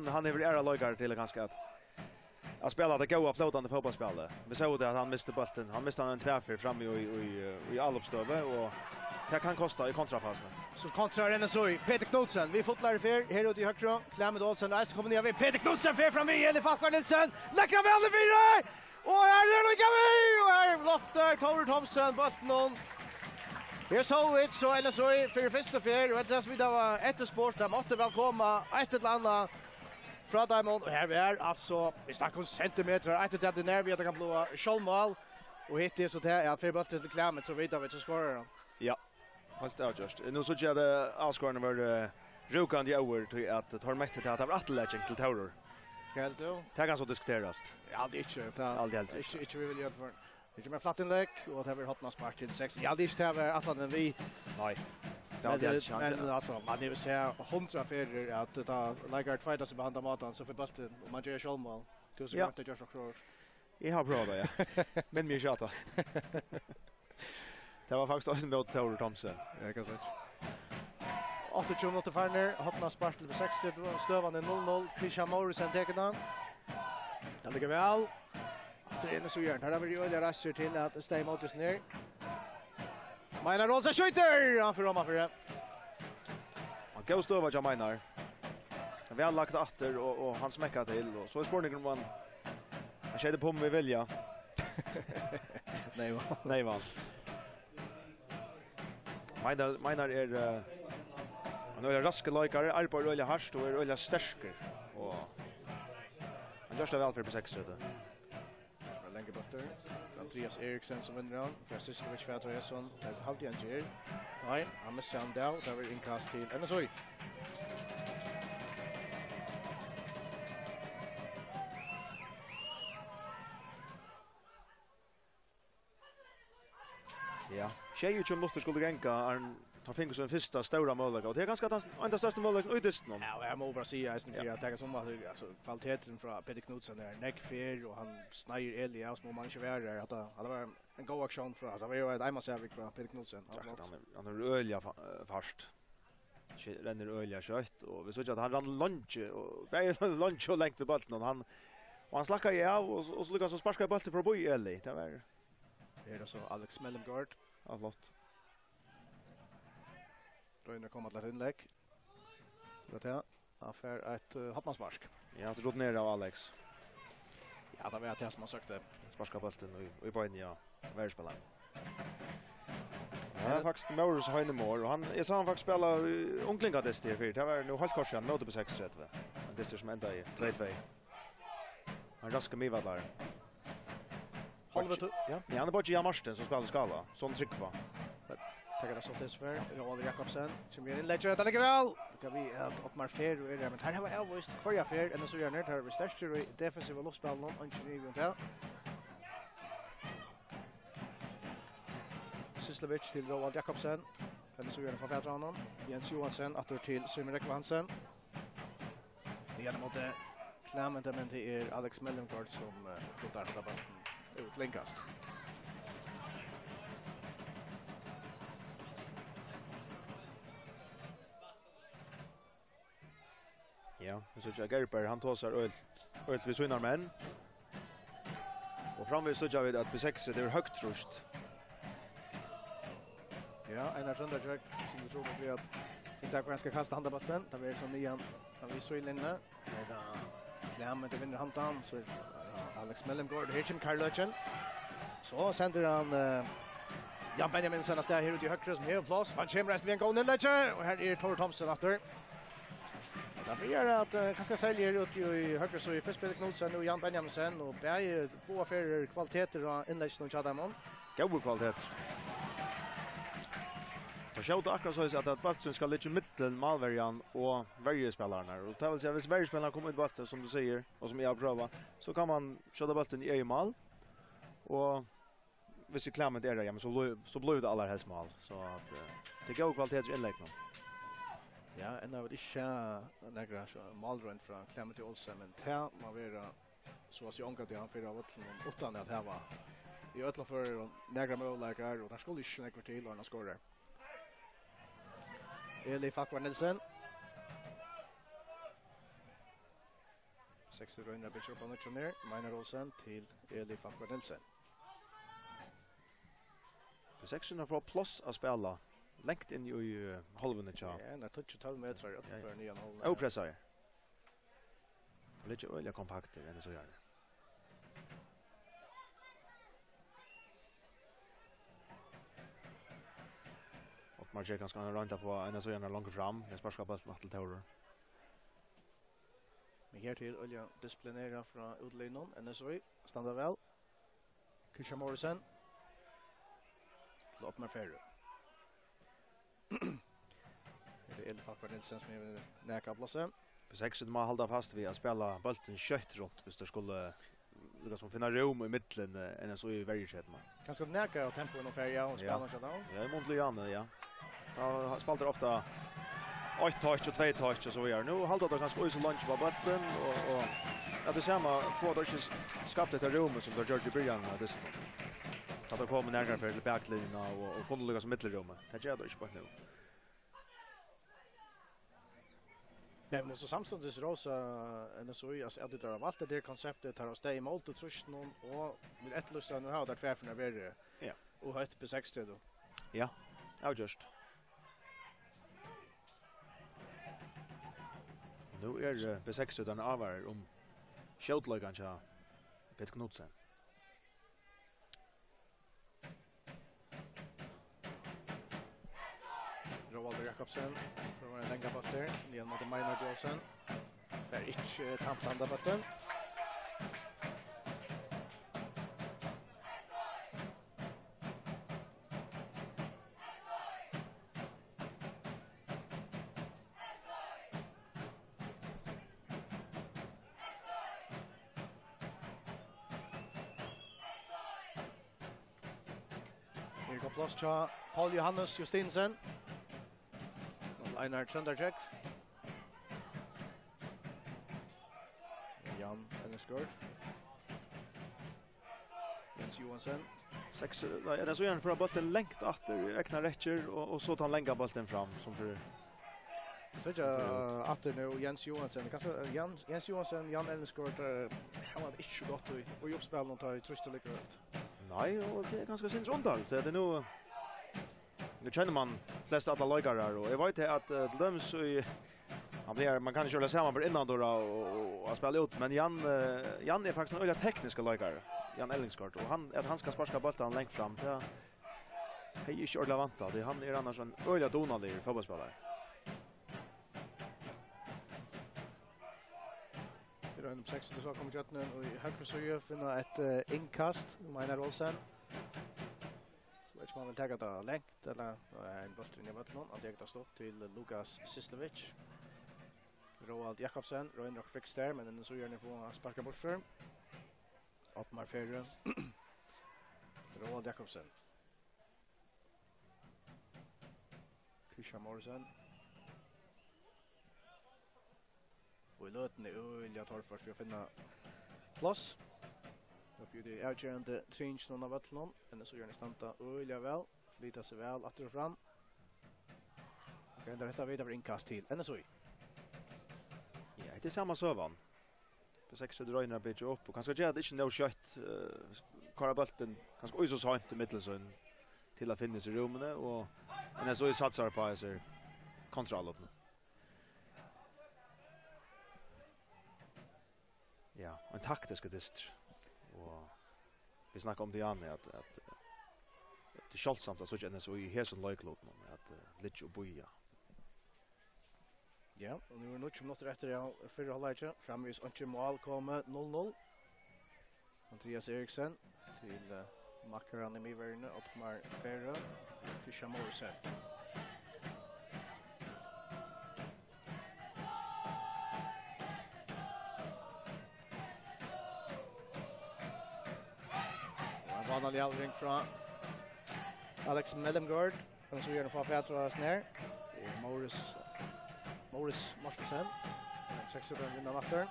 han är väl era lagar till ganska att spela det goda flotande fotbollsspelet. Vi såg det att han miste bollen. Han miste en träff fram i allopstöve och det kan kosta i kontrafasen. Så kontrar NSOI. Peter Knudsen. Vi fotlar i fyr. Här ute i högra. Klämmed Olsen. Där kommer ner vid. Peter Knudsen fyr fram i. Eli Falkvar Nilsen. Läckra väl i fyra. Och här är det vi. Och här loftar Tore Thomsen. Botten. Här så ut så NSOI för första fyr. Och det som vi då var etterspårs. Där måtte väl komma ett eller annat. Fra Diamond. Och här vi är alltså. Vi snackar om centimeter. Ett till det när vi kan blåa självmål. Och hittills så det är att för bollen till Klämmed så vidare vi så skorar han. Ja. Fast just. Nu så jag det avskorna var rukande över till att tar mäktigt att ha attläggning till Tore. Ska du? Det kan så diskuteras. Ja, det är inte. Allt. Inte vi vill göra för. Det är med flatt inlägg och det har hotna spark till 6. Ja, det är inte att han vi. Nej. Men alltså man vill säga 100 för att det lägger ett fighter som behandlar maten så för bollen och man gör självmål. Du så inte gör så kvar. Jag har bra då ja. Men mig tjata. Det var faktiskt också mot Tore Thomsen. Jag kan säga. 28 minuter färner, hotna spark till 60, stövande 0-0. Christian Morrison tecknar. Det ligger väl. Det är så gärna. Här har vi ju öliga rasser till att stay mot oss ner. Einar Olsen skjuter! Han får rama för det. Han går stöva till Einar. Vi har lagt åter och han smäckar till. Och så är spårningen om han skedde på med vilja. Nej va. Einar är han är raska lajkare, arbetar öliga harst och är öliga stärker. Och han gör det väl för på 6 rätt. Länge bollar. Andreas Eriksen som vinner han. Franciscovic för Andreasson. Det är halvt igen ger. Nej, han missar han där. Det var inkast till NSOI. Ja. Tjejer som måste skulle ränka han fick så en första stora mål och det är ganska den största målet utist någon. Ja, jag må bara säga att det är som alltså kvaliteten från Peter Knudsen där neckfair och han snäjer Eli aus må man inte vara där att det var en god aktion för alltså det var ju ett Eimarsavik från Peter Knudsen. Han är öliga fast. Renner öliga kött och vi såg att han rann lunch och längt vid bollen och han slackar ju av och så lyckas han sparka bollen för boy Eli. Det var det är så Alex Mellangård. Ja, flott. Röjner kommer till ett inlägg. Så det är för ett hoppmanspark. Jag har trott ner av Alex. Ja, det var det som han sökte. Sparska bollen och i början ja. Värspelaren. Han är faktiskt Maurus Heinemor och jag sa han faktiskt spela Unglingadystur för det var nu halvkorsen mot på 6-3. Dystur som ända i 3-2. Han raskar mig vadlar. Ja. Ja, han är bara Gian Marsten som spelar skala. Sån tryck va. Tackar det så tills Roald Jakobsen som gör inlägg att lägga väl. Kan vi att uppmar fair och men här har vi avvist för jag fair och så gör det här vi största defensiva luftspel någon engineering och där. Sislovic till Roald Jakobsen. Den så gör det för veteran Jens Johansson åter till Simon Ekvansen. Det gäller mot Clement men det är Alex Mellengård som klotar på bollen ut länkast. Ja, så jag Gerber han tosar öl vi svinnar men. Och framvis så jag vet att B6 det är högt trust. Ja, en runda jag som du tror att vi att inte kan ska kasta handbollen. Det blir som nian. Vi så in inne. Där Clement vinner handan så Alex Mellengård här kommer Karl Löchen. Så sänder han Jan Benjamin senast där här ute i högre som har plats. Han kommer resten en gång Löchen och här är Tor Thomson efter. Det blir att kanske säljer ut i högre så i förspel Knudsen och Jan Benjamin och bäj två affärer kvaliteter och inlägg och Chadamon. God kvalitet. Och självt akkurat så att bollen ska ligga i mitten malvärjan och värjespelarna. Och det vill säga hvis värjespelarna kommer ut bollen som du säger och som jag har prövat så kan man köra bollen i mål. Och hvis vi klämmer det där så blir det allra helst mål så att det går kvalitet i inlägg. Ja, en av inte några målrunt från Clement Olsen men här man vill så att jag antar att han för av utan att här var i ötla för några mållägare och där skulle inte några till och han skorar. Eli Fakvar Nilsen. 60 runda bitcher på något mer. Minor Olsen till Eli Fakvar Nilsen. Section har plus att spela. Längt in i halvan tja. Ja, när touch 12 meter utanför nian hål. Opressar. Lite öliga kompakter än så gör det. Och man ser ganska runt på en så gärna långt fram. Jag sparkar bollen till Taurer. Men här till Olja disciplinera från utlinon. NSV stannar väl. Christian Morrison. Låt mig färre. Det är Elfak för Nilsen som är näka plåsen. På 6 man hålla fast vid att spela bollen kött runt hvis det skulle liksom finna rum i mitten än så i värjet man. Ganska näka och tempo och färja och spela så där. Ja, Montliane, ja. Då spelar ofta 8 touch och 2 touch och så vidare. Nu håller det ganska så lunch på bollen och att det samma får då inte skapat ett rum som det gör i början av det. Att det kommer nära för backlinjen och får ligga som mittelrum. Det gör det inte på nu. Nej, men så samstundes Rosa en så ju alltså det där valt det konceptet har stay mot och trust någon och vill ettlusta nu har där tvärförna värre. Ja. Och högt på 60 då. Ja. Ja, just. Nu är B6 den avvar skjutlagan så Peter Knudsen. Roald Jakobsen från en länga pass där. Igen mot Minor Olsen. Färich tampanda bollen. Här går plats till Paul Johannes Justinsen. Einar Chandarjek. Jan Elnesgård. Jens Johansson. 6 är det så gärna för att bollen längt efter räkna rätter och så tar länga bollen fram som för så jag att nu Jens Johansson kanske Jens Johansson Jan Elnesgård han var inte gott och uppspel någon tar i trust och lycka ut. Nej, och det är ganska syns runt allt. Det är nu känner man flest alla lagare och jag vet att de så man kan köra samman för innan då och spela ut men Jan är faktiskt en öliga tekniska lagare. Jan Ellingsgård och han ska sparka bollen långt fram. Jag är inte ordentligt vantad. Han är annars en öliga donalig fotbollsspelare. Det är en 60 så kommer Jötnen och i högre så finna ett inkast. Menar Olsen. Så vet man vill ta det längt eller en boll in i vattnet. Att jag tar stopp till Lukas Sistlovic. Roald Jakobsen, Rönnrock fix där, men den så gör ni får sparka bort för. Ottmar Ferre. Roald Jakobsen. Christian Morrison. Och i löten är jag tar först för att finna plats. Jag bjuder utgörande trinch någon av vattnen. Men så gör ni stanta öliga väl. Flyttar sig väl att och fram. Okej, där hittar vi där inkast till NSOI. Ja, det är samma sövan. På 6 drar en bit upp och kanske det inte no shot. Karabulten kanske oj så sent i mittelsön till att finna sig i rummet och NSOI satsar på sig kontroll upp. Ja, en taktisk dyster. Och vi snackar om det igen att det är kjolsamt att så känner så i hesen löjklot att lite och boja. Ja, och nu är det minuter efter jag förra halvlek. Framvis inte mål kommer 0-0. Andreas Eriksen till Mackaran i Miverne, Ottmar Ferre, Christian Morrison. Vanlig allring från Alex Mellemgård. Och så gör de för Fätras ner. Morris Marstensen. 6 sekunder vinner natten.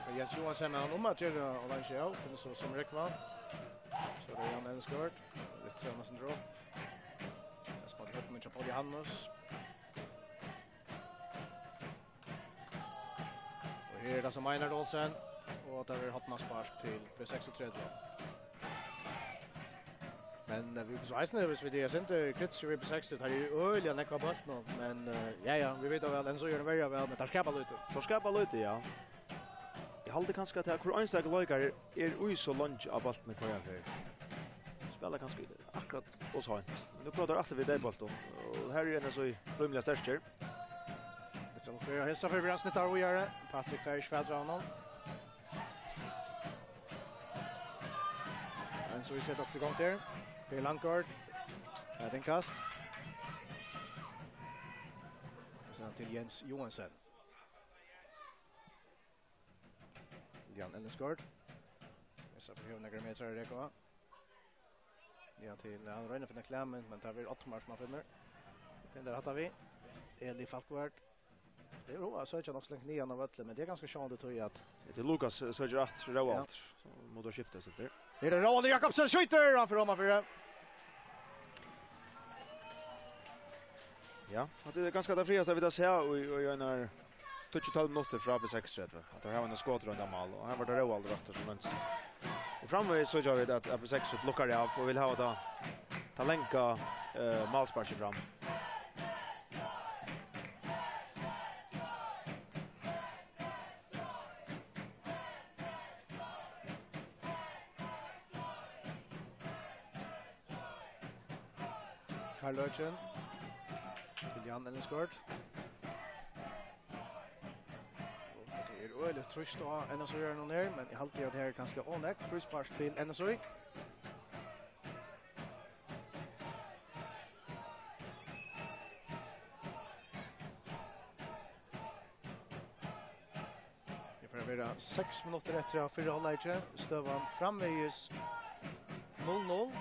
För Jens Johansson med honom att göra orange själv. Det så som Rickman. Så det är Jan Elskort. Lite tränas en drop. Jag spelar högt med Paul Johannes. Och här är det som Einar Olsen. Och där är Hotman spark till B36. Men vi så eisne hvis vi det är inte kritiser vi B60 har ju öliga näcka bort nu. Men ja, vi vet väl än så gör det väldigt väl med Tarskapa lite. Tarskapa lite, ja. Jag håller kanske att hur ensdag lojkar är så långt av allt med kvar för. Spelar kanske akkurat oss har. Nu pratar efter vi det bollen och här är det så i rumliga stärker. Det som för hälsa för brassnet där vi gör. Patrick Färs färdrar honom. Men så vi ser också igång där. Per Landgård. Den kast. Sen till Jens Johansson. Jan Elskort. Så för hur några meter är det kvar. Ja till han rör för den klämmen men tar vi Ottmar som han finner. Den där har vi. Eli Falkvart. Det är roligt så jag också längt ner av vattnet men det är ganska skönt tror jag att det är Lukas söker rätt Roald som måste skifta sig där. Det är Roald Jakobsen skjuter han för Roma för. Ja, det är ganska det friaste vi där ser och en 12 minuter från B36 att det har en skott runt mål och här var det Roald rätt som mönster. Och framväg så gör vi det att B36 lockar det av och vill ha det ta länka målspark fram. Karl Löchen till Jan Elskort. Det är öligt trist att NSOI gör någon här, men jag haltar att det här är ganska onäkt. Frispark till NSOI. Det får vara 6 minuter efter att fyra halvlek. Stövan framvägs 0-0.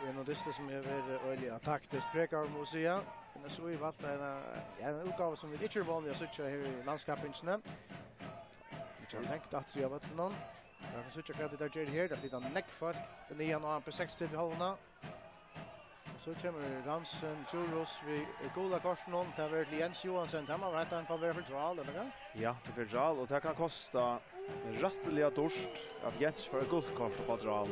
En av dessa som är öliga taktiskt prekar museet. Men så i vart en utgåva som vi inte är vanliga att här i Landskappingardystur. Vi har tänkt att jag vet någon. Jag kan söka kvart det där här. Det blir en neckfolk. Den är en på 60 till halvna. Så kommer Ransen, Juros, vi goda korsen. Det har till Jens Johansson. Det har varit en favör för Dral, eller hur? Ja, det för Dral. Och det kan kosta rätteliga torst att Jens får ett guldkort på Dral.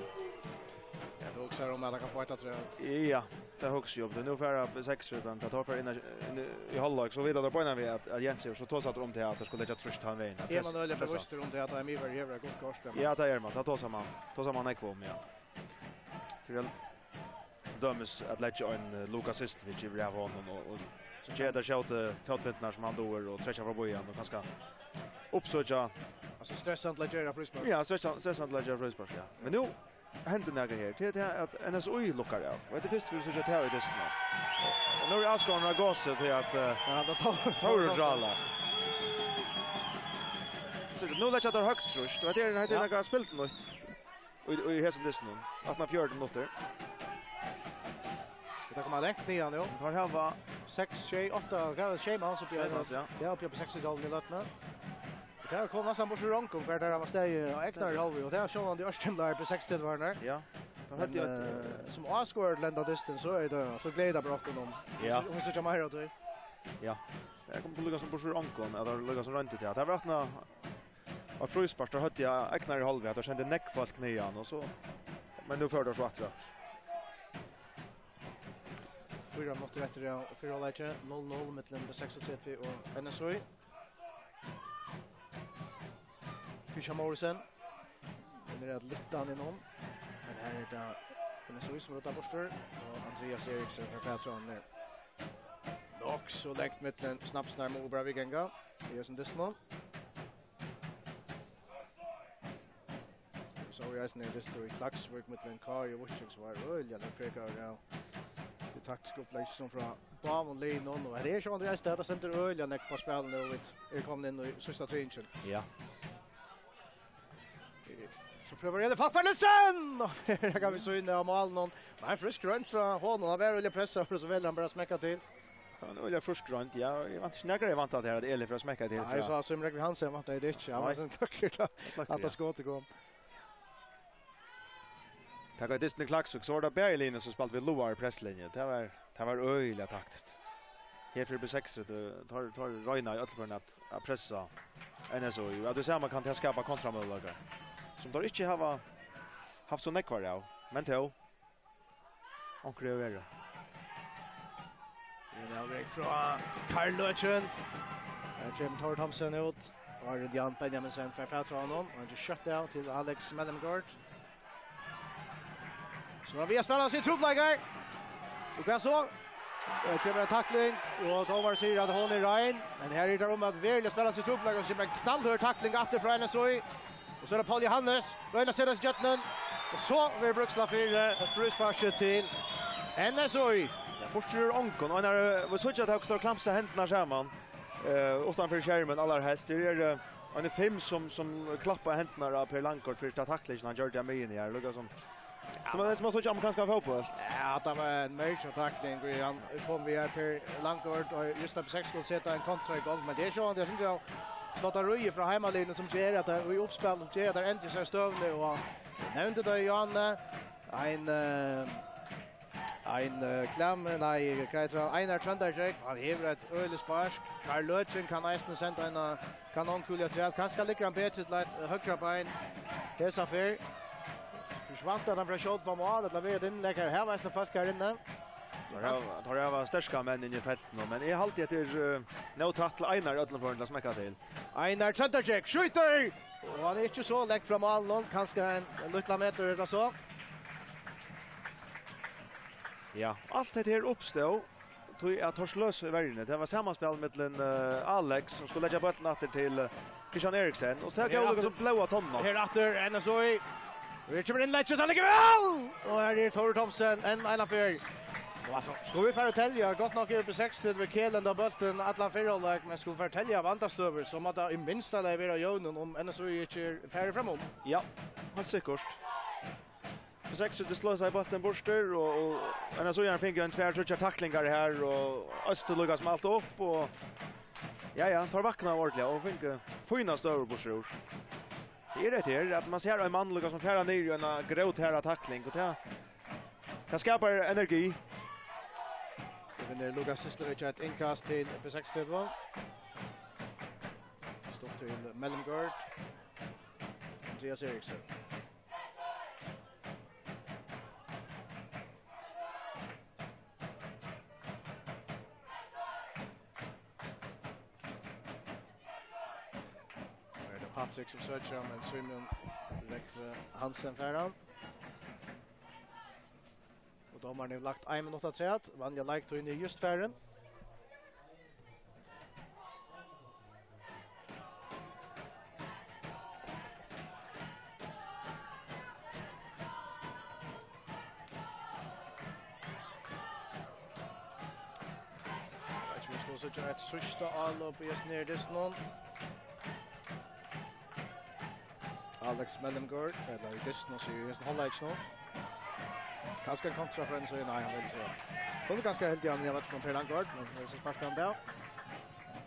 Ja, då också om alla kan få ett tror jag. Ja, det är också jobb. Det nu för att 6 utan det tar för in i halvlek så vidare på vi att Jens så tåsat om till att det skulle lägga trust han vägen. Är man öle bevisst om det att är mycket över gott kost. Ja, det är man. Det tåsar man ekvom, ja. Till dömes att lägga en Lucas Istvic i honom och så ger det shout fotvittnar som han då och träffar på bojan och ganska uppsöka alltså stressant lägga frispark. Ja, stressant lägga frispark, ja. Men nu händer något här. Det är att NSOI lockar av. Och det först för så att här i det snä. Nu är Askan Ragose till att ja, då tar dralla. Så nu lägger det högt trust. Och det är några spelat något. Och i hästen det snön. Att man 14 minuter. Det kommer längt ner nu. Tar här var 6 tjej 8 kan schema så på ja. Det är uppe på 60 i lottna. Det kom nästan på Rankom för där var steg och Eknar halv och där såg han det Örstemlar på 60 var där. Ja. Då hade jag som Asgård Landskappingardystur så är det så glädje bråken om. Ja. Hon så jamar då. Ja. Jag kom på lugga som på Rankom eller lugga som runt det. Det var öppna av fryspark där hade jag Eknar halv att jag kände näckfall knäan och så. Men nu för det så att 4 minuter efter det för alla 0-0 mellan B36 och NSOI. Christian Morrison. Den är att lytta han inom. Men här är det NSOI som rotar borster. Och Andreas Eriksen för Fätron ner. Också lägt mellan snabbsnär med Obravigenga. Det är som Disney. Så vi är i Disney i Klaxvik mellan Kari och Vucic som var öliga när pekar ja. Det taktiska upplägg från Bavon Linon och det är så Andreas där center öliga när på spelen nu är kommit in i sista tingen. Ja. Så prövar det Faffelsen. Här kan vi så in av mål någon. Men frisk grönt från honom. Han var väl pressa för så väl han bara smäcka till. Han är väl frisk grönt. Ja, jag vant snäggare vant att det är Eli för att smäcka till. Ja, jag sa som Rekvi Hansen vant det inte. Han var så tackligt att det ska återgå. Tack att Disney Klaxvik så var det Berglin som spalt vid Loar presslinje. Det var öjligt taktiskt. Här för B6 tar Röjna i Ötlborn att pressa NSO. Ja, det ser man kan skapa kontramöjligheter. Som då inte har haft så nekvar av. Men då onkel är det. Det är väg från Karl Löchen. Jim Thor Thompson ut. Och Jan Benjaminsen för Fätron och han just shut down till Alex Mellemgård. Så har vi spelat sin truppläggare. Och kan så kommer en tackling och Tomar säger att hon är rein. Men här är det om att välja spela sin truppläggare och så en knallhör tackling efter från NSOI. Och så är det Paul Johannes. Röjna sedan Jötnen. Och så blir Bruksla för frysparket till NSOI. Fortsätter Onkon. Och när vi såg att det också klampsa händerna samman. Utanför skärmen allra helst. Det är en 5 som klappar händerna av Per Lankort för att tackla han gör det med in i här. Lugga som man såg amerikanska fotboll. Ja, det var en major tackling. Han kom via Per Lankort och just på 6 skulle sätta en kontra i gång. Men det är så det syns jag slåtar Röje från hemmalinjen som ger att vi uppspel ger där äntligen så stövne och nämnde det Johan en klam nej Kaiser Einar Trandajek han har ett ölspark Karl Löchen kan nästan sända en kanonkulja träd kanske ligger han bättre till högra ben dessa för försvant han från skott på mål det blev den lägger här var det folk här inne. Tar jag var största män in i fältet men är alltid att det nå tackla Einar Ötlenförn att smäcka till. Einar Trandajek skjuter och han är inte så lägg från mål någon kanske en lilla meter eller så. Ja, allt det här uppstod tog att torslös värden. Det var sammanspel mellan Alex som skulle lägga bollen åter till Christian Eriksen och så går det som blåa tonna. Här åter NSOI. Vi kommer in lägger det väl. Och här är Thor Thompson en för. Och alltså ska vi förtälja gott nog upp på 6 till Kelen där bollen Atlan Ferrolag men skulle förtälja vantastöver som att i minsta leverera Jonen om NSOI inte färdig framåt. Ja, helt säkert. På 6 det slår sig bollen borster och NSOI har fick en tvärtouch tacklingar här och Österluga som allt upp och ja, tar vakna ordentligt och fick fina stöver borster. Det är det här att man ser en man som färdar ner i en gråt här tackling och det skapar energi. Det vinner Lukas Sislevic ett inkast till B6 stopp till Mellemgård. Andreas Eriksen. Patrik som söker men Simon Rekve Hansen färran. Och domaren har lagt 1 minut att säga att Vanja lagt in i just färren. Så jag ett sista allop just ner det någon. Alex Mellengård eller Disney så är just halvlek nu. Kanske kontra för en så nej han vill så. Hon är ganska helt igen jag vet från Perlangård men det är så sparkar han där.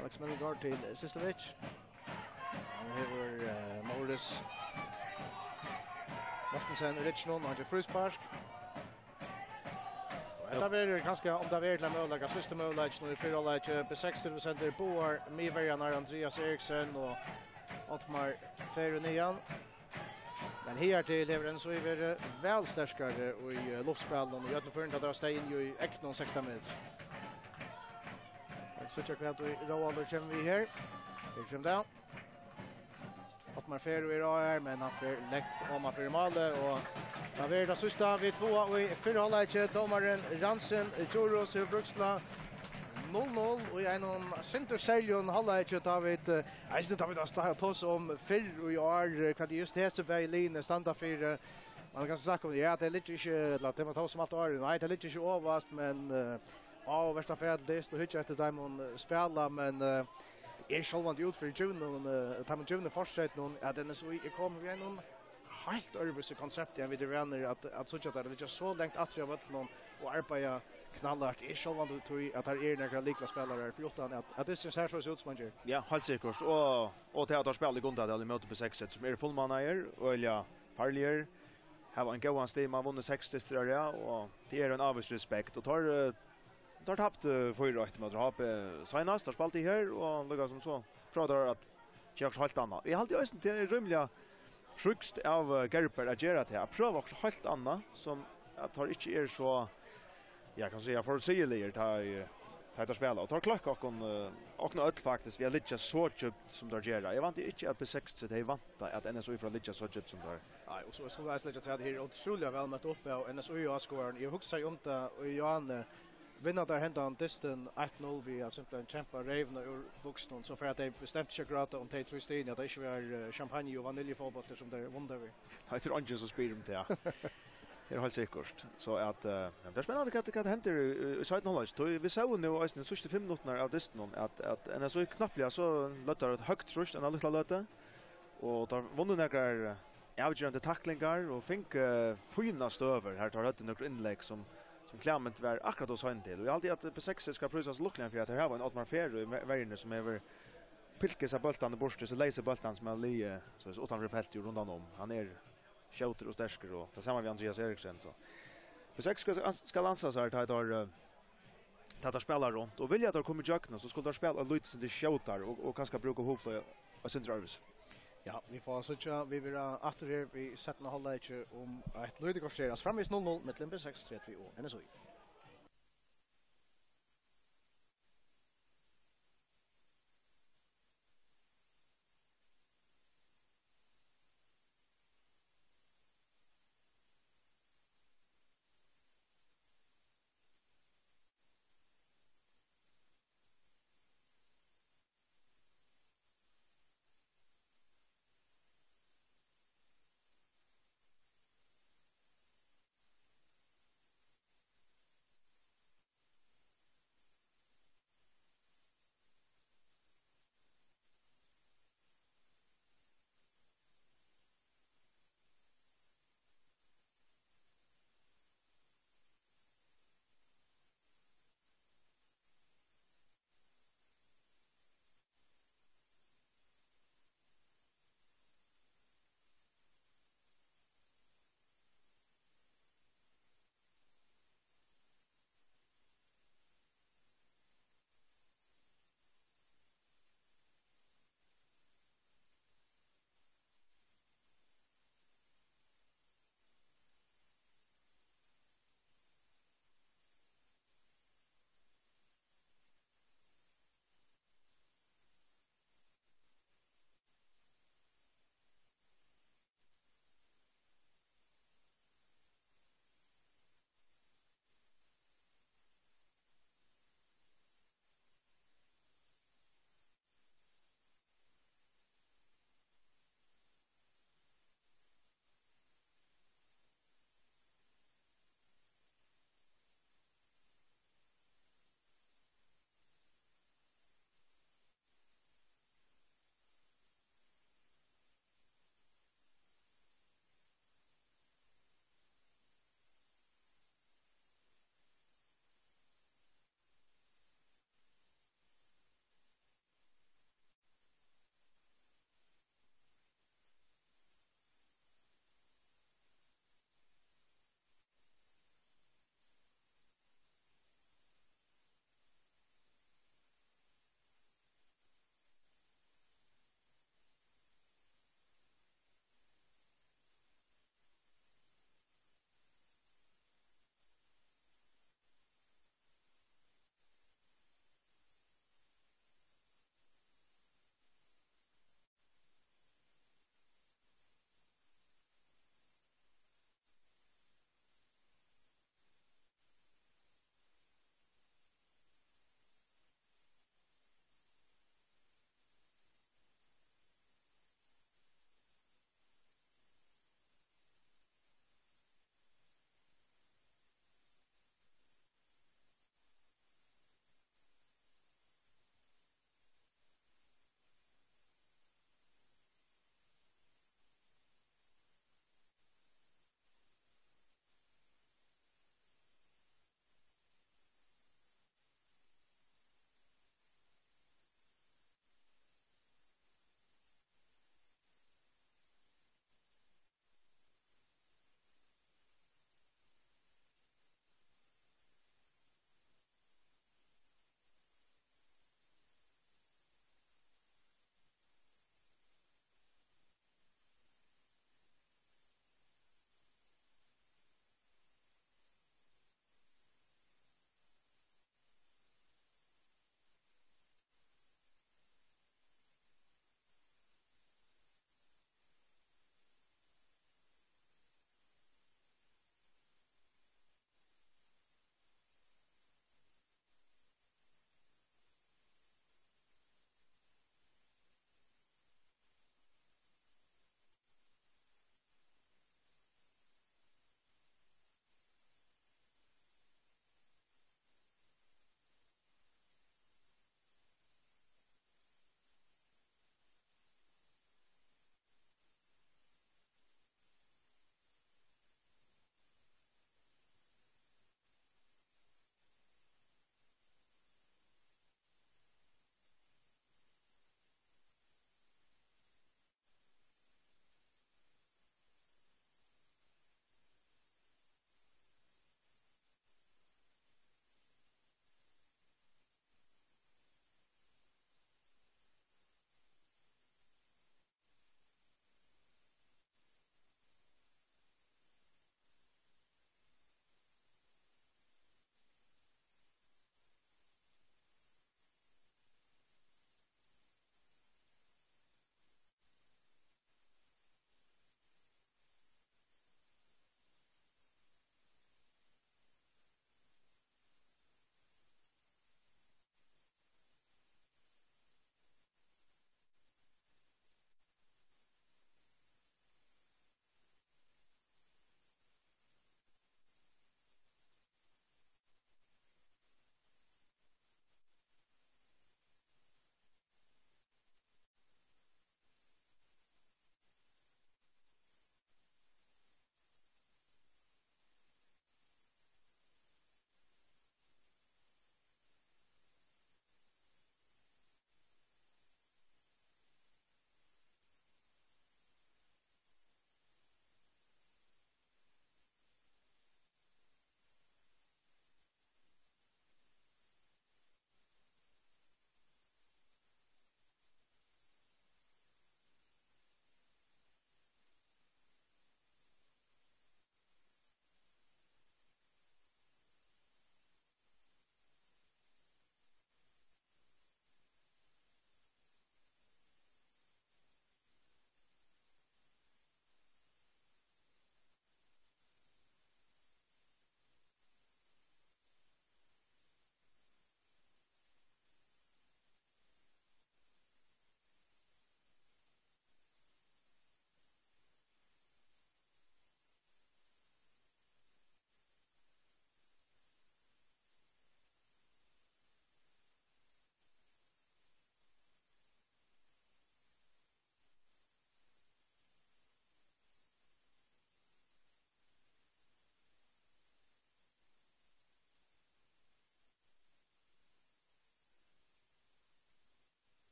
Alex Mellengård till Sistovic. Han har Morris. Martinsen Richnon och Jeffrey Spark. Det blir ganska om det blir möjliga sista möjligheten nu för alla på 60% boar Miverian Andreas Eriksson och Otmar Ferunian. Men här till lever så är vi väl starkare och i luftspelen och jag tror för att dra steg in i Eknon 16 minuter. Så checkar vi ut Roald och kommer vi här. Vi kommer där. Otmar Ferunian är men han får lätt om man för målet och ja, vi är det sista vid 2 och i förra halvlek domaren Ransen Joros i Bruksla 0-0 och i en center säljon halvlek tar vi ett jag tar vi då starta oss om för och i år kan det just hästa Berlin standa för man kan säga om ja det är lite inte låt det ta som allt år nej det är lite inte övervast men ja värsta färd det står hit efter Diamond spela men är självant ut för June och tar man June fortsätt någon att den så i kommer vi någon helt överse koncept jag vid vänner att så att det är just så långt att jag vet någon och arbeta knallart är så vant att det är några likla spelare för att det ser så ut som man. Ja, helt säkert och teater spelar i grundat eller möte på 6 som är fullmanager och ja, farlier har en gåan stig man vunnit 6 distrikter och det är en avs respekt och tar tappt för rätt med att ha senast har spelat i här och lugga som så pratar att jag helt annat. Jag hade ju inte det rymliga frukst av Gerper att göra det här. Pröva också helt annat som att har inte är så jag kan säga förutsägligt att spela och tar klack och öll faktiskt vi har lite så köpt som där gör. Jag vant inte att på 60 det är vant att NSO från lite så köpt som där. Nej, och så skulle jag säga att det är otroligt väl med uppe och NSO jag skorar. Jag huxar om det och Jan vinner där hända distan 8-0 vi har simpelt kämpa Ravna ur vuxen så för att det bestämt sig grata om det Tristin att det inte är champagne och vaniljefotboll som där wonder vi. Jag tror inte så spelar de det. Det är helt säkert. Så att det är spännande att det händer i sidan vi såg nu i de sista 5 minuterna av distan att en så knappt så låter ett högt trust en lite låta och tar vunnit några avgörande tacklingar och fick fina stöver här tar det några inlägg som Clement var akkurat hos han till. Och jag alltid att på 6 ska pröjsas luckligen för att det här var en Otmar Ferro i världen som över pilkes av bultan och borste så läser bultan som är li så utan repelt ju rundan om. Han är skjuter och stärker och tillsammans med Andreas Eriksson så. På 6 ska lansa så här tar spelar runt och vill jag då kommer jackna så skulle de spela lite så det skjuter och kanske bruka ihop och centralvis. Ja, vi får så vi vill efter här vi sätter en halvlek om ett löde korseras framis 0-0 med B36 och NSO.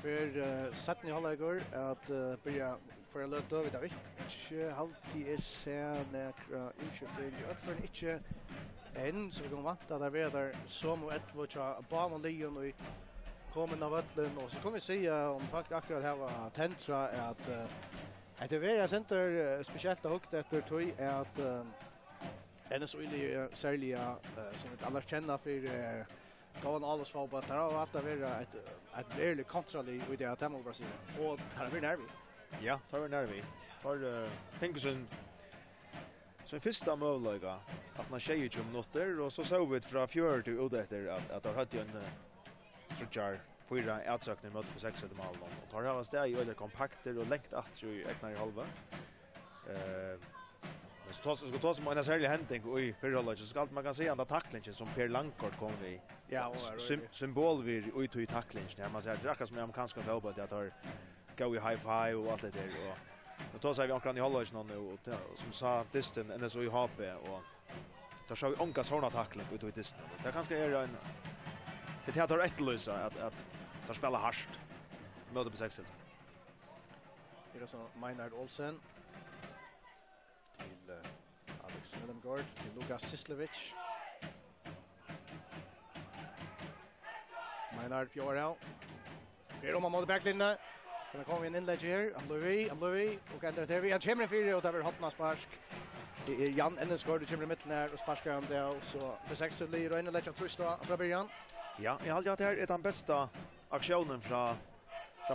för satten i halvlegur att börja för att löta vi där inte alltid är sen några inköp för inte än så vi kommer vanta där vi där som och ett vad banan lion och kommer av vallen och så kan vi säga om faktiskt akkurat här var tentra är att det är center speciellt högt efter tog är att en så är särliga som vi alla känner för gåan alles fall på där och att det är ett väldigt kontroll i det att hemma Brasilien och här är vi nervi. Ja, tar vi nervi. Tar Pinkerson så första mållägga att man tjejer 20 minuter och så såg vi från 4 till ut efter att det hade en trutchar fyra utsökningar mot på 6 mål och tar hela steg i det kompakter och längt att tror jag eknar i halva. Men så tas som en särskild händning och i förhållandet så ska man kan se andra tacklingen som Per Langkort kom vi. Ja, och symbol vi ut i tacklingen när man säger drakar som amerikanska fotboll att har go i high five och allt det där och då säger vi akkurat i halvlek nu och som sa distan en så i HP och då så onka såna tackling ut i distan. Det kanske är en det har ett lösa att ta spela harst mot på 6. Det är så Maynard Olsen till Alex Millemgård till Lukas Sislevic. Maynard Fjorau. Vi är mot backlinjen. Kan komma in inlägg här. Louis och ändrar det vi. Han kommer in för och där hoppnas spark. Det är Jan Ennesgård som kommer i mitten här och sparkar han där så på 6 blir och inlägg att trusta från början. Ja, jag hade att det här är den bästa aktionen från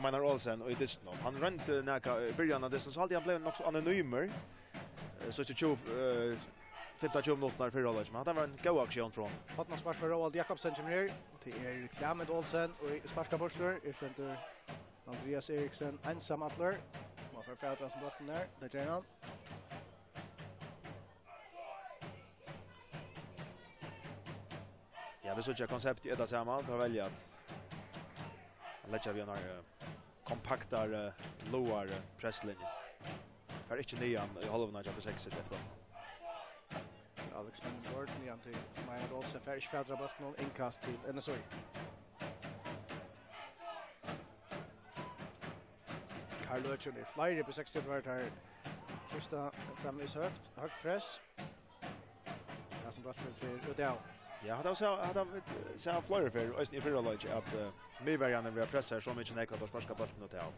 Maynard Olsen och i Disney. Han rönte när början av Disney så hade han blivit också anonymer. Så det 15-20 minuter för Rollage. Men det var en god aktion från. Hoppnas spark för Roald Jakobsen som här. Det är Clement Olsen och sparkar borster. Center Andreas Eriksen ensam atler. Man får färdra som bollen där. Det är han. Ja, vi såg koncept i det samma för välja att lägga vi några kompaktar lower presslinje. För inte nian i halvna på 6 ett Alex Millemgård nian till Maynard Olsen färdig färdra bollen inkast till NSOI. Karl Lötchen är flyer på 60 vart här. Första framvis högt press. Ja, som bara för Udell. Ja, hade så flyer för östni för Rollage att Mivarian vill pressa så mycket näka då sparska bollen åt av.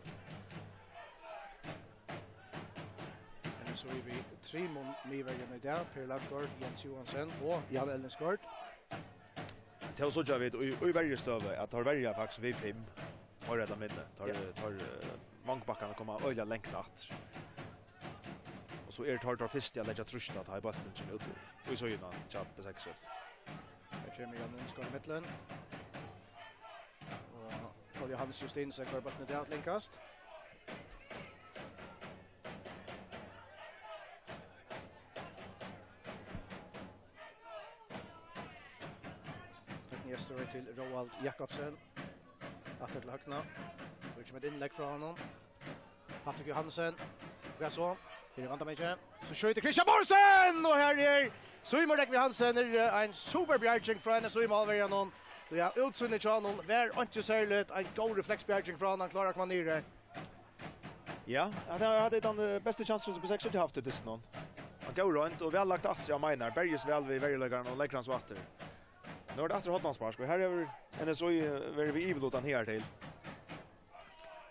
Och så vi 3 Mivarian där Per Langkort, Jens Johansson och Jan Ellensgård. Till så jag vet och i varje stöve att har välja faktiskt vi 5 har redan minne. Tar mångbackarna kommer öliga längt att. Och så är det först jag lägger trusta att ha bollen som ut. Och så innan chat på 6. Här kommer Jan Ellensgård i mitten. Och Carl Johannes Justin så går bollen där länkast. Gäster till Roald Jakobsen. Efter till högna. Så med inlägg från honom. Patrik Johansen. Gasson. Det väntar mig inte. Så skjuter Christian Borsen och här är Suimor vi Hansen är en superbjärging från en Suimor någon. Det är utsunnet channel. Vär inte särskilt en god reflexbjärging från han klarar man ner. Ja, han hade den bästa chansen på 6 haft det någon. Han går runt och väl lagt att jag menar Berges väl vi vägläggaren och lägger hans vatten. Nu är det efter hotlandspark och här är en så är vi evil utan här till.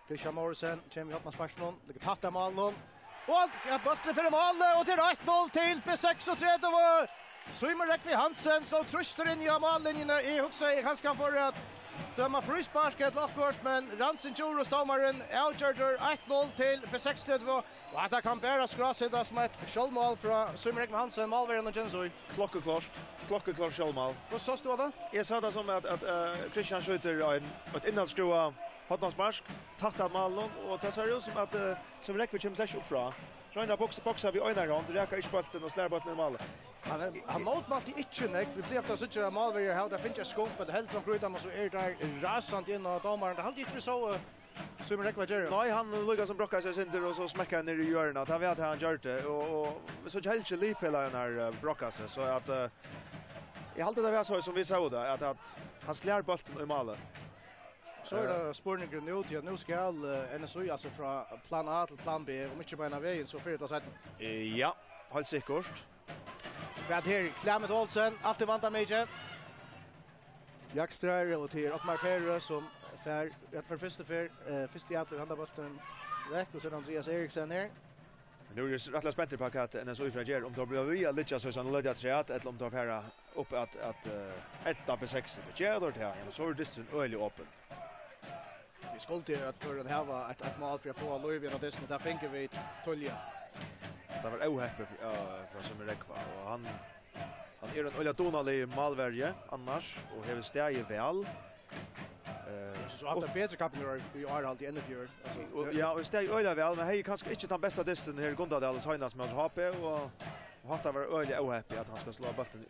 Christian Morrison kommer i hotlandspark någon. Det kan ta mål någon. Och jag bollen för mål och det är 1-0 till B36 och Suimor vi Hansen så tröstar in i mållinjen i Huxey kanske för att döma frisparket lockors men Ransen Juro stomaren outjurder 1-0 till B60 och att det kan bära skrasidas som ett självmål från Suimor vi Hansen målvärden och Jensoi. Klockeklart självmål. Vad sa du då? Jag sa det som att Christian skjuter ett inhaltsskruva hotlandspark tattat mål och det ser ut som att som räcker kommer sig upp från. Röna boxar vi ena gång, det räcker inte bollen och slår bollen i mål. Han motmalt inte nek, vi blev efter så att målvärden här, där finns jag skåp på det helt från skjutan och så är det rasant in och domaren, det hade inte så som räcker vad Nej, han luggar som brockar sig sönder och så smäcker han ner i hjörnet. Han vet att han gör det och så helt inte livhela den här brockar sig så att jag hade det var så som vi sa det att han slår bollen i målet. Så det spårningen nu till att nu ska NSU alltså från plan A till plan B och mycket på ena vägen så för det sätt. Ja, helt säkert. Vad här Klemmet Olsen alltid vantar mycket. Jackstrar och till Ottmar Ferre som för första hjärtat handa bollen väck och så Andreas Eriksen här. Nu är det rätt spänt på att NSU frager om det blir vi lite så sån lödja träat eller om det här upp att älta på 6 det gör det här så är det öle öppen. Vi skulle till att för att ha ett mål för att få Löven och det där tänker vi tolja. Det var ohäppigt för som är räkva och han är en öle donalig malvärje annars och har stäge väl. Så att det bättre kapten vi har alltid ända för. Ja, och stäge öle väl men hej kanske inte den bästa disten här Gondadal Heinas med HP och hatta var öle ohäppigt att han ska slå bollen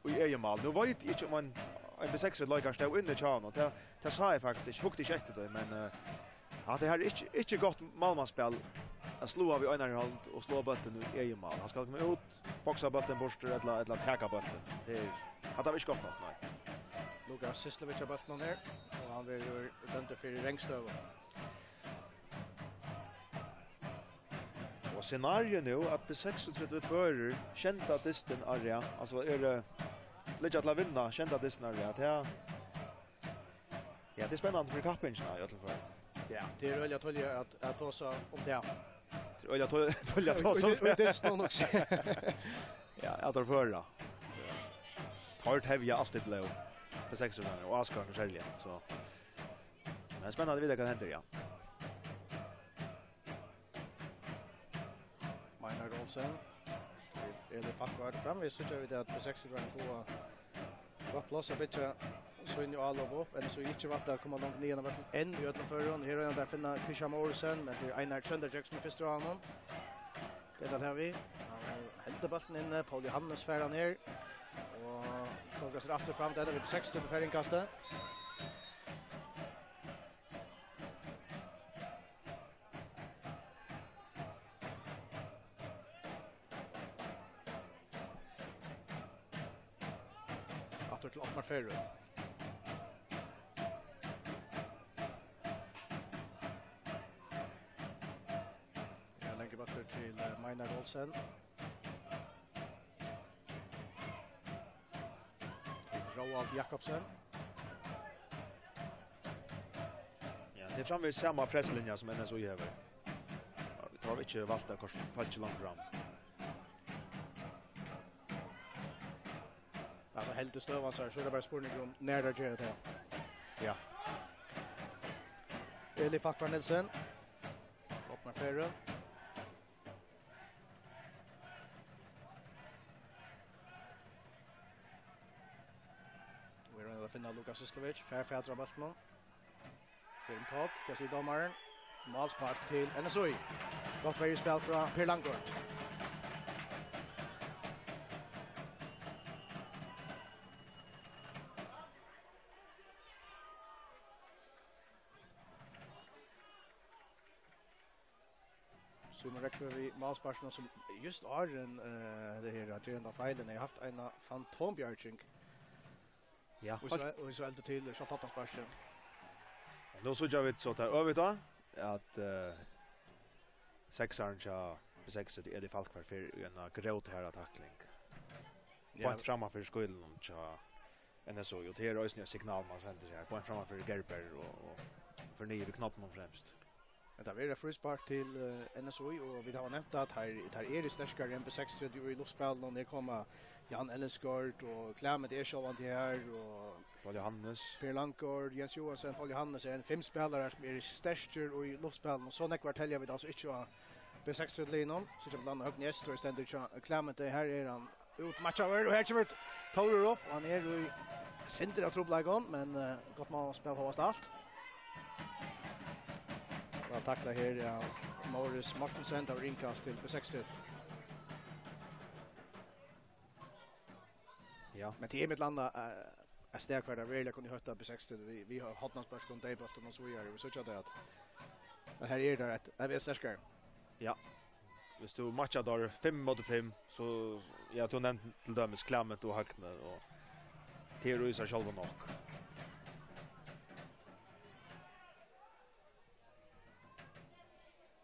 i egen mål. Nu vet inte om man en B6 likear stå inne i chan och det sa jag faktiskt inte hukte inte det men att det här är inte gott målmanspel att slå av i ena hand och slå bollen i egen mål. Han ska komma ut, boxa bollen bort eller täcka bollen. Det hade vi inte gott något nej. Lukas Sislevic har bollen här och han vill ju dömd för rengstöv. Och scenario nu att B36 förr kända disten area alltså är det lite att vinna kända disten area att ja det är spännande för kappingen i alla fall. Ja, det är väl jag tror att ta så om det. Och jag tar så det är snart också. Ja, jag tar förra. Tar heavy alltid blå. På 6 och Oscar och Sälja så. Men spännande vidare kan hända ja. Maynard Olsen. Är det faktiskt framvis så vi det att på 6 få vad plats bättre så in ju alla upp eller så inte vart där kommer långt ner vart en i ödlan förrun här är där finna Christian Morrison men det är Einar Sönderjäks som första ramen. Det där har vi. Helt bollen inne Paul Johannes färrar ner och Togas rätt fram där vid 60 på färringkastet. Till Ottmar Ferre. Jag lägger bollen till Maynard Olsen. Roald Jakobsen. Ja, det är framvis samma presslinje som NSU gör. Vi tar inte valta kors fallet långt fram. Alltså helt stövan så är det bara spårning om när det gör det. Ja. Eli Fakvar Nilsen. Ottmar Ferre. Vi rör att finna Lukas Sislevic. Färfädra bollen. Filmpott. Ska se domaren. Målspark till NSU. Gott vägspel från Per Langgaard. Så nu räcker vi målsparkarna som just är det här att göra fejlen. Jag har haft en fantombjörking. Ja, och så alltid till Charlottesparken. Nu så jag vet så där över då att sexaren B6 det är det Falkvar för en gråt här attackling. Point framför skulden och NSO och det är rösning signal man sänder här. Point framför Gerber och för nio knappen främst. Det är frispark till NSO och vi har nämnt att här är det starkare än B6 i luftspel och det kommer Jan Ellensgaard och Klemmet är så vant här och Paul Johannes, Per Langgaard, Jens Johansson, Paul Johannes är en 5 spelare som är starkare i luftspel och så nekvar täljer vi alltså inte B6 linan så jag blandar högt nästa och ständigt Klemmet här är han ut matchar och här kommer Taurer upp och han är i center av trubblagon men gott man spel har allt. Och tackla här Morris Martinsen av inkast till B60. Ja, men till mitt landa är stark för det väl kunde höra B60. Vi har hotnansbars från Daybolten och så vidare. Vi såg att här är det rätt. Det är starkare. Ja. Hvis du matchar där 5 mot 5 så jag tog nämnt till dömes Klemmet och Hackne och Theo Ruiz själva nog.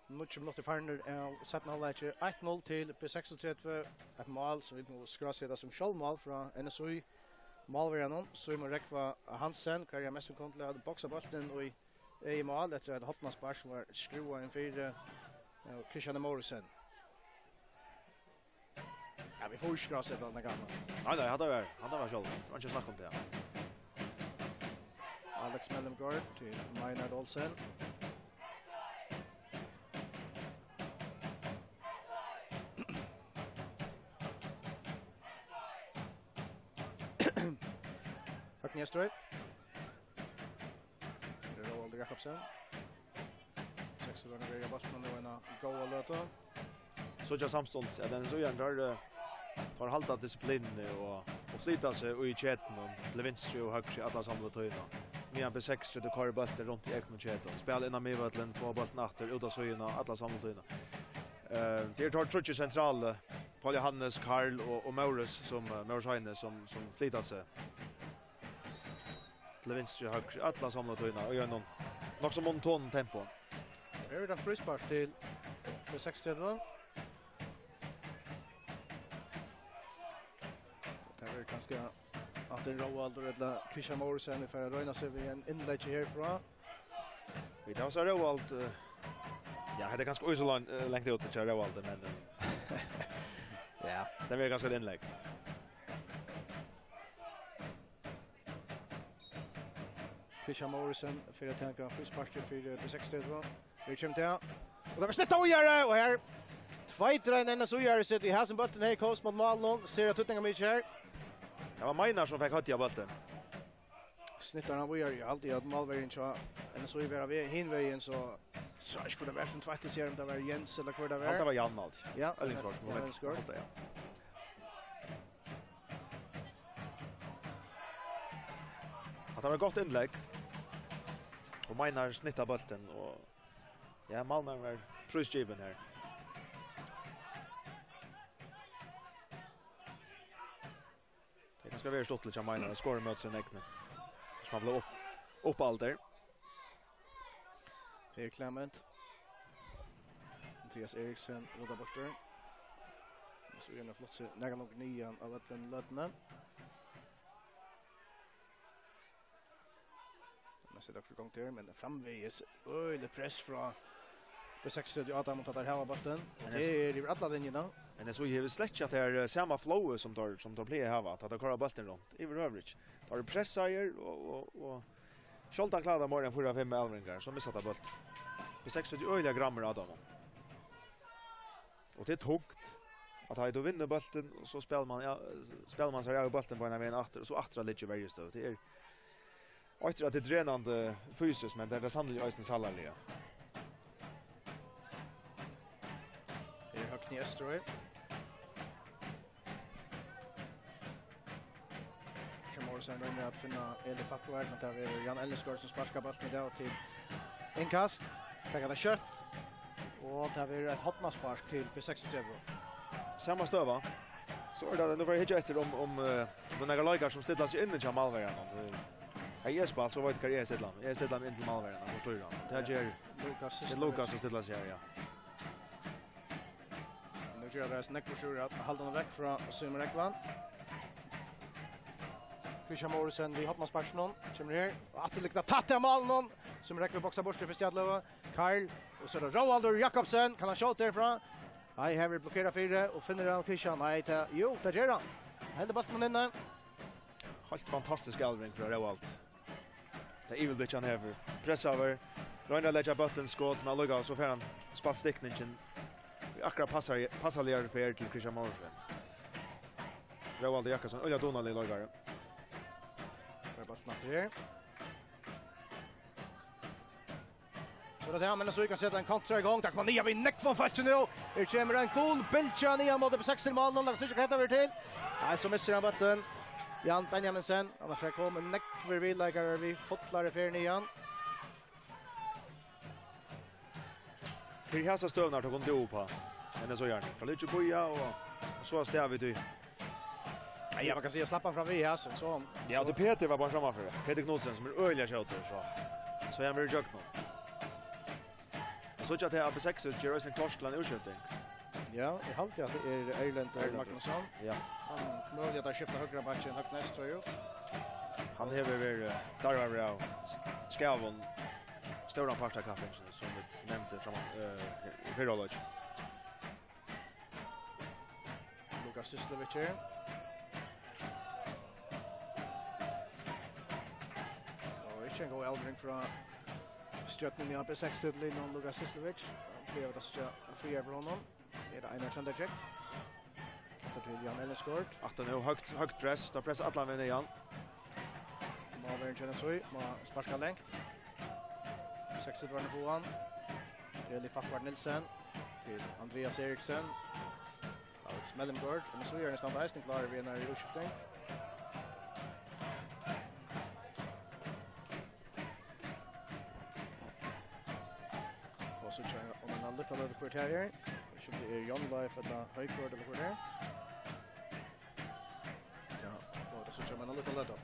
Mycket minuter farner sätten hålla 1-0 till B36. Ett mål som vi nu ska se som självmål från NSU. Målvärden så är man räkva Hansen kan jag mest kontrollera boxa bollen och i mål efter att hotna spark som var skruva en för Christian Morrison. Ja, vi får skra sig den gamla. Nej, han var själv. Han inte snacka om det. Alex Mellemgård till Maynard Olsen. Höknästorp. Det är Roald Jakobsen. 6 år när jag bara nu en goal löta. Så jag samstånds är den så igen där tar halta disciplin och slita sig i chatten och till vänster och höger alla samla töjna. Med B6 det kör bollen runt i egen chatten. Spela innan med bollen två bollar åter ut av söjna alla samla töjna. Det tar trutch central Paul Johannes, Karl och Maurus som flitar sig. Till vänster och höger alla samla töjna och gör någon nog så monton tempo. Det är en frispark till B6. Det är ganska att det Roald eller Christian Morrison för att röna sig vid en inlägg härifrån. Vi tar så Roald. Ja, det är ganska långt ut till Roald men ja, det är ganska inlägg. Christian Morrison för att tänka frispark för B6. Vi kommer till. Och det var snett att göra och här fighter en NSU gör sitt i Hasen bollen här kost mot mål ser att tutninga mycket här. Det var Maynard som fick hötta bollen. Snittarna var ju alltid att målvägen så NSU var vi hinvägen så skulle det vara en tvätt ser om det var Jens eller kvar det var. Det var Jan allt. Ja, Ellingsfors moment. Ja. Att det var gott inlägg. Och Maynard snittar bollen och ja, Malmö var prisgiven här. Det kan ska vara stort lite Maynard och skora mot sin egen. Som blev upp allt där. Det är Clement. Mattias Eriksson rodar bort där. Så är det flott så nära nog 9 av den lödna. Man ser också gång till men framvägs öle press från B6 Adam mot där hela bollen. Det är i alla linjerna. Men det så ju släckt att det är samma flow som tar play här att det kör bollen runt. Över average. Tar pressar och Scholta klara morgon för 5 elvingar som missat boll. B6 är öliga grammer Adam. Och det är tungt att ha då vinner bollen och så spelar man så här bollen på en väg åter och så åter lite varje stund. Det är att det är dränande fysiskt men det är sannolikt ösnen sallarliga. Det är Höknästorp. Morrison är med att finna Fatboer men det är Jan Elnesgård som sparkar bollen där till inkast. Tackar det kött. Och det är ett hotnaspark till B36. Samma stöva. Så är det nu var det efter om de några lagar som ställer sig inne i Malmö. Jag är spalt så vet jag ställa. Jag ställer in till Malmö och förstår jag. Det är Lucas som ställer sig här ja. Nu gör det snackbesjur att hålla den väck från Sumrekvan. Christian Morrison vi hoppas på någon kommer här att det liknar tatta mål någon som räcker boxa bort för Stjärnlöva Karl och så Roald Jakobsen kan han skjuta därifrån. Nej, här vill blockera fyra och finner han Christian. Nej, jo, det gör han. Häller bollen inne. Helt fantastisk galvring för Roald. Det evil bitch han över. Press över. Röna lägga bollen skott med lugga så får han spatstickningen. Akkurat passar ler för till Christian Morrison. Roald Jakobsen och jag Donald i luggar. Bollen här. Så det här men så vi kan sätta en kontra igång. Tack man ner vid neck från fast nu. Det kommer en cool bilcha ner mot B6 mål någon där ska heter över till. Nej så missar han bollen. Jan Benjaminsen han har kommit neck för vi lägger vi fotlar för nian. Vi har så stövnar att gå då på. Men det så gärna. Kan lite boja och så stäv vi till. Ja, man kan se slappa fram vi här så. Ja, det Peter var bara samma för. Peter Knudsen som är öliga skjuter så. Så jag vill jukta. Så att det är B36 gör oss en klorslan urskjutning. Ja, jag håller att det är Erlend Magnusson. Ja. Han möjligt att skifta högra backen högt näst tror jag. Han har väl darvar av Skavon stora parta kaffen som vi nämnde från Virolog. Lukas Sislovic här. Och inte en god äldring från Stjötning i B6 till någon Lukas Sislovic. Det är det fria för honom. Det är Einar Sandacek. Så till Jan Elleskort. Att han är högt press, då pressar alla vänner igen. Måver känner så i, må sparka längt. 60 var på han. Eli Fackvart Nilsen till Andreas Eriksen. Alex Mellengård, men så gör nästan bäst klarar vi när i utskiftning. Och så kör om en annan lite kort här. Det är John Life eller Höjkord eller vad det är. Ja, och så kör man en lite lätt upp.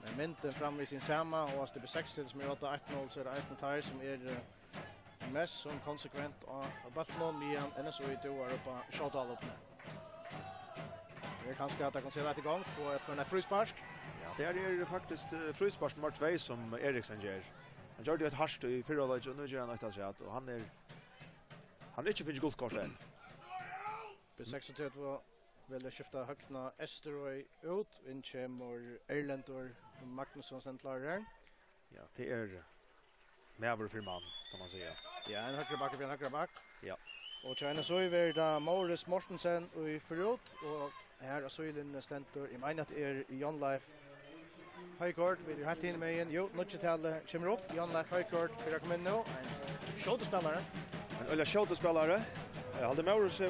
Men mynten fram i sin samma och det blir 60 som är 8-1-0 så är det Eisner Tire som är mest som konsekvent av Baltimore medan NSO i toar upp på Shotall. Det är kanske att jag kan se det igång på ett frispark. Ja, det är faktiskt frispark nummer 2 som Eriksen gör. Han gör det ett harst i Virolog och nu gör han ett annat och han är inte finns guldkort än. B36 vill skifta högna Esterøy ut, in kommer Erlend Magnusson centraler. Ja, det är med för man kan man säga. Ja, en högra back. Ja. Och China så är det Morris Mortensen i förut och här är Söylin stentor i mina att är John Life Höjkort vill ju helt in med igen. Jo, något till kommer upp. John Life Höjkort för att komma in nu. Showspelare. En showspelare. Hade Morris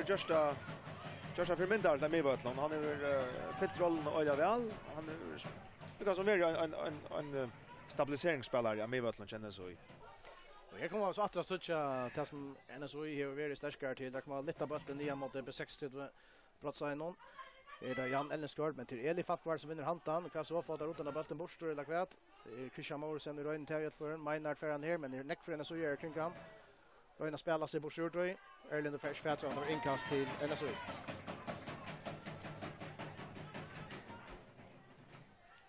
just för mindre där med Butland. Han är fitzrollen och väl. Han är det som är en stabiliseringsspelare med Butland känner så i. Och jag kommer så att söka till som NSOI har varit starkare till. Där kommer lite bollen ner mot B60 brottsar någon. Det är Jan Elleskort men till Eli Fackvart som vinner handan. Och så får där utan bollen bort eller kvart. Det är Christian Morrison i röjen till för en minor för han här men det är neck för NSOI är kring han. Röjna spelar sig bort ut och Erlend och Färs Fätran och inkast till NSOI.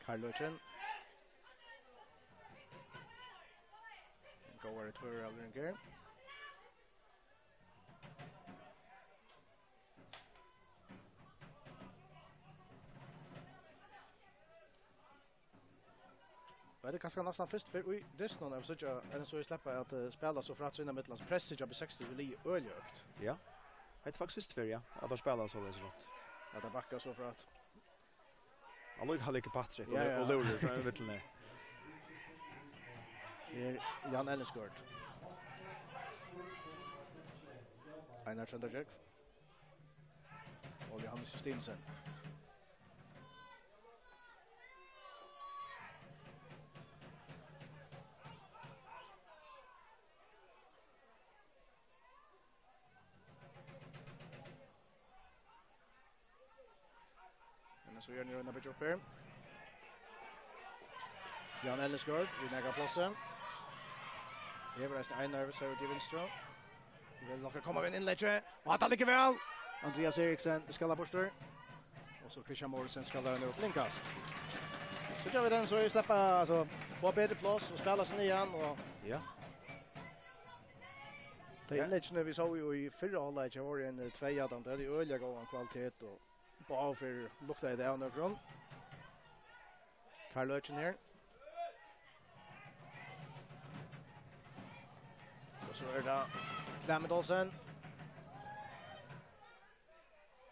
Karlöchen. Go where it's where Elgin here. Men det kanske nästan först för vi det någon av så att så släppa att spela så för att syna mittlands press jobb 60 vill i öljökt. Ja. Det är faktiskt först för ja. Att de spelar så det så rätt. Att det backar så för att han lukar Halike Patrick och Lurer från mitten där. Är Jan Elleskort. Einar Sandacek. Och Johannes Justinsen. Så gör ni en bit upp här. Jan Elleskort, vi nägar platsen. Det är resten Einar så det Winström. Vi vill nog komma in inlägg. Och att ligger väl. Andreas Eriksen ska la borster. Och så Christian Morrison ska lära ut linkast. Så gör vi den så vi släppa alltså få bättre plats och spela sig igen och ja. Det inlägg när vi såg ju i förra halvlek var det en tvåjadam det är öliga gången kvalitet och bra för lukta det av från. Karlöchen här. Och så är det Clement Olsen.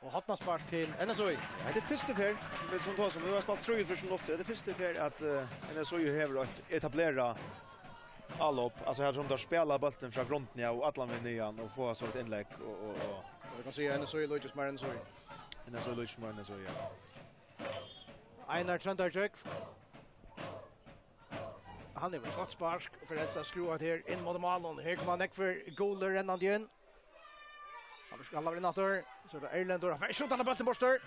Och hotnarspark till NSOI. Ja, det första för det som tar som vi har spelat 3 för som det första för att NSOI har att etablera allop alltså här som där spelar bollen från fronten och alla med nian och få så ett inlägg och vi kan se NSOI Lucas Marensoi. NSOI Lucas Marensoi. Ja. Einar Sandacek. Han är väl gott spark för dessa skruvat här in mot målen. Här kommer han för goler rännande igen. Han ska alla vinna där. Så det är Erlend och han skjuter bollen borster.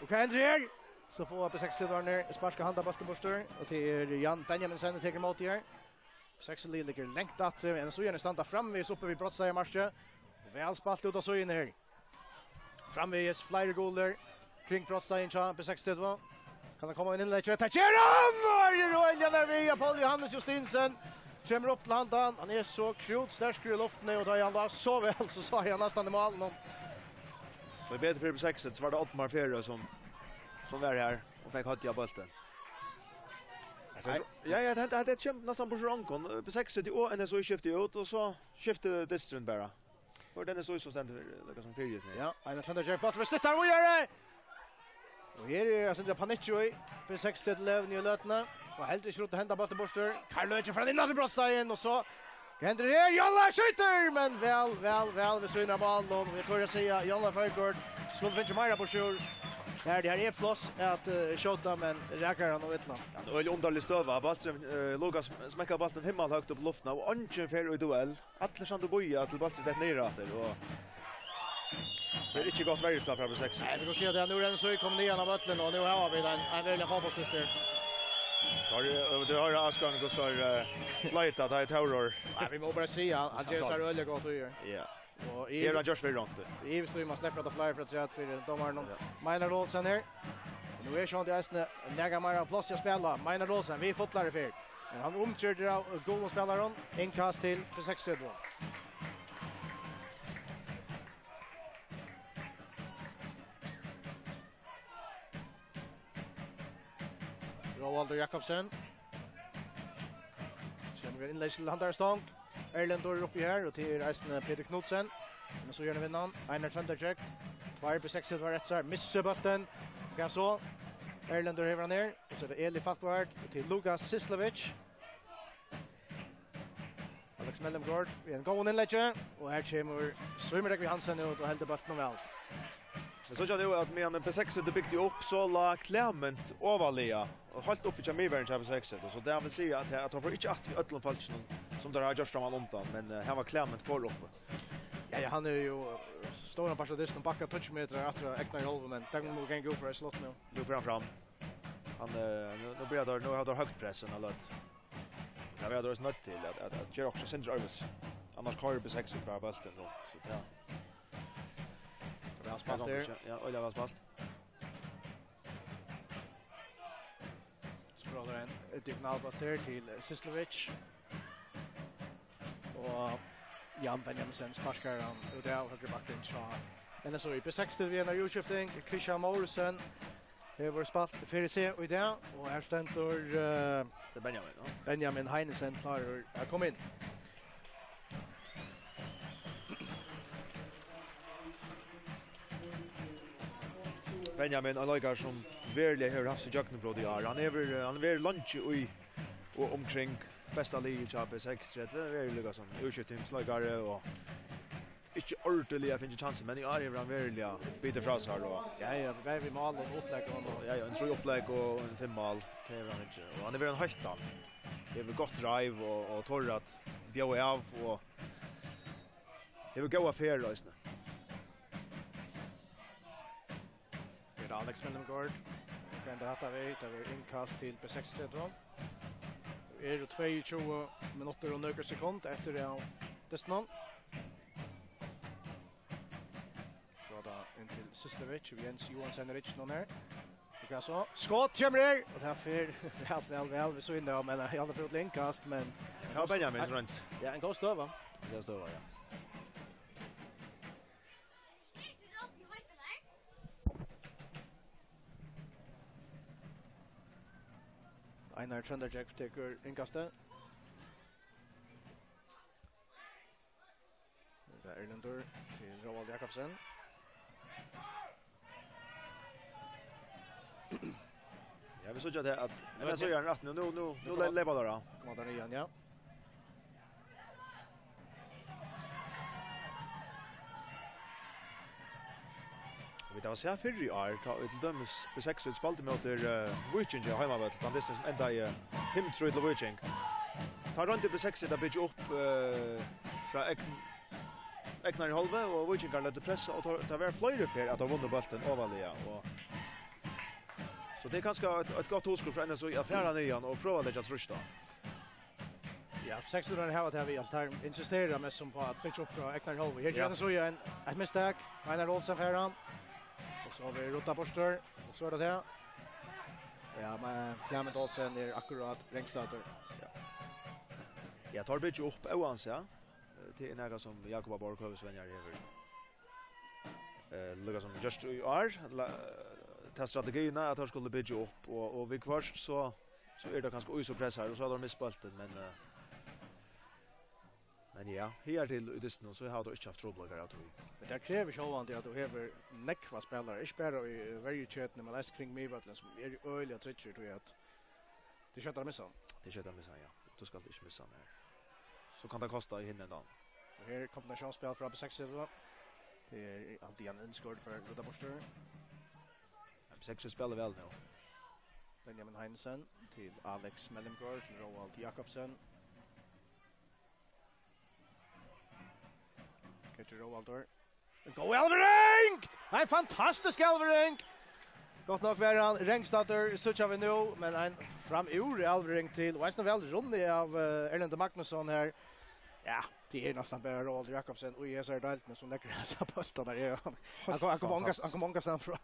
Och kan här så får på 60 där ner sparka handa bollen borster och till Jan Benjaminsen tar emot här. Sexli ligger längt att en så gärna stanna framvis uppe vid brottstajarmarsche. Väl spalt ut av så in här. Framvis flyer goaler kring brottstajen cha B36. Kan han komma in i läge att Royal där via Paul Johannes Justinsen. Kommer upp till handan. Han är så krut stark i luften och då han var så väl så sa jag nästan i mål. Så i B36 så var det Ottmar Ferre som var här och fick hot i bollen. Ja, det hade ett kämp nästan på rankon. B6 till och en så skifte ut och så skifte distrint bara. För den är så sent liksom som previous nu. Ja, en från där Potter snittar och gör det. Och här är alltså det Paniccio B6 till Levn i lötna. Och helt i skott hända bollen borster. Karl Löche från innan brottstajen och så händer det. Jalla skjuter men väl vi synar bollen och vi får säga Jalla Fejkort skulle finna Mara på sjur. Där det är plus att skjuta men räcker han och vitla. Ja, och underlig stöva. Ballström Lucas smäcker bollen himmel högt upp i luften och ingen fer i duell. Alla sant att boja till Ballström det neråt och det är inte gott värjespel för B6. Nej, vi kan se att nu är den så kommer ner av bollen och nu har vi en väldigt fotbollslyster. Du har Askan och så flight att ha ett terror. Nej, vi må bara se han ger sig öle gott och gör. Ja. Och Är han just för långt? I står man släpper att flyga för att rätt för domaren. Mina Rolsen här. Nu är Sean Diasne lägger mer plats att spela. Mina Rolsen vi fotlar i fel. Men han omkörde av goda spelaren. Inkast till för 6-2. Roald Jakobsen. Kommer vi inlägg till Handarstång. Erlend är uppe här och till resten Peter Knudsen. Men så gör ni vinnan. Einar Thunderjack. 2-6 var rätt så här. Missar bollen. Kan så. Erlend över ner. Och så är det Eli Fatward till Lukas Sislovic. Alex Mellemgård. Vi en gång inlägg. Och här kommer Svimmerek vid Hansen ut och hällde bollen väl. Men så jag det att med en P6 det byggde upp så la Clement överlea och hållt upp i Chamivern P6 och så där vill säga att han får inte att vi öllon falschen som där har gjort fram undan men här var Clement för uppe. Ja, han är ju stora passadisten backa touchmeter efter Eknar Holm men den må gå för slott nu. Nu får han fram. Han nu blir det nu har det högt pressen eller att jag vet det är nött till att göra också center över. Annars kör B6 på bollen så ja. Han spalt där. Ja, och det var spalt. Scrollar en diagonal där till Sislovic. Och Jan Benjaminsen sparkar han ut av höger backen så. En så i B6 vi en utskiftning. Christian Morrison över spalt för se och där och här står det Benjamin. Benjamin Heinesen klar att komma in. Benjamin Alligar som verkligen har haft sig jackna på det år. Han är lunch och omkring bästa liga B6 det är verkligen som utskiftningslagare och inte ordentligt jag finner chansen men jag är verkligen biter fra sig då. Ja, vi mål och upplägg och ja, en tre upplägg och en 5 mål kan han inte. Och han är väl en höjtan. Det är väl gott drive och torr att bjöa av och det vill gå affär då istället. Alex Mellemgård kan det hata vi där inkast till B6-13. Är det 22 minuter och några sekunder efter det dessutom. Så då in till Sislovic och Jens Johansson Rich någon här. Det kan så skott kommer där och därför väl vi så in där men i alla fall inkast men ja Benjamin runs. Ja, en god stöva. Det stöva ja. Einar Thunderjack taker inkastet. Det är Erlendur till Roald Jakobsen. Ja, vi såg att men så gör han rätt nu lever då. Kommer där igen, ja. Vi tar så här för i år till dömes B6 spalt mot Wiching hemma vet han det som ända i Tim Trude till Wiching. Tar runt B6 där bygger upp från Eknar Holve och Wiching kan lätta pressa och ta vara flyger för att ha vunnit bollen överliga och så det är kanske ett gott hotskott för en så affären igen och prova det att rusta. Ja, 600 har det vi alltså här insisterar mest som på att pitcha upp från Eknar Holm. Här gör det så ju ett misstag. Einar Olsen färran. Och så har vi Rota Borster och så är det. Ja, men Clement Olsen är akkurat rängstarter. Ja, tar bitch upp Owans, ja. Det är några som Jakob Borkhövs vänner över. Lukar som just ta strategierna att han skulle bygga upp och vi kvars så är det ganska så här och så har de missspalten men ja, här till udisten så har de inte haft trubbel att men det kräver självant att du har näckva spelare, inte bara i varje chat när man läser kring mig vad som är öliga tricks tror jag att det köttar missa. Det köttar missa, ja. Du ska inte missa mer. Så kan det kosta i hinnen då. Och här kombinationsspel från B36. Det är alltid en inskord för Rota Borster. B36 spelar väl nu. Benjamin Heinsen till Alex Mellemgård till Roald Jakobsen. Ketcher Roald. Go Elvering! En fantastisk Elvering! Gott nog var han rängstarter så vi nu men en fram ur Elvering till Western väl runde av Erlend Magnusson här. Ja, det är nästan bara Roald Jakobsen och ESR Dalton som lägger sig på bollen där. Han kommer många sen från.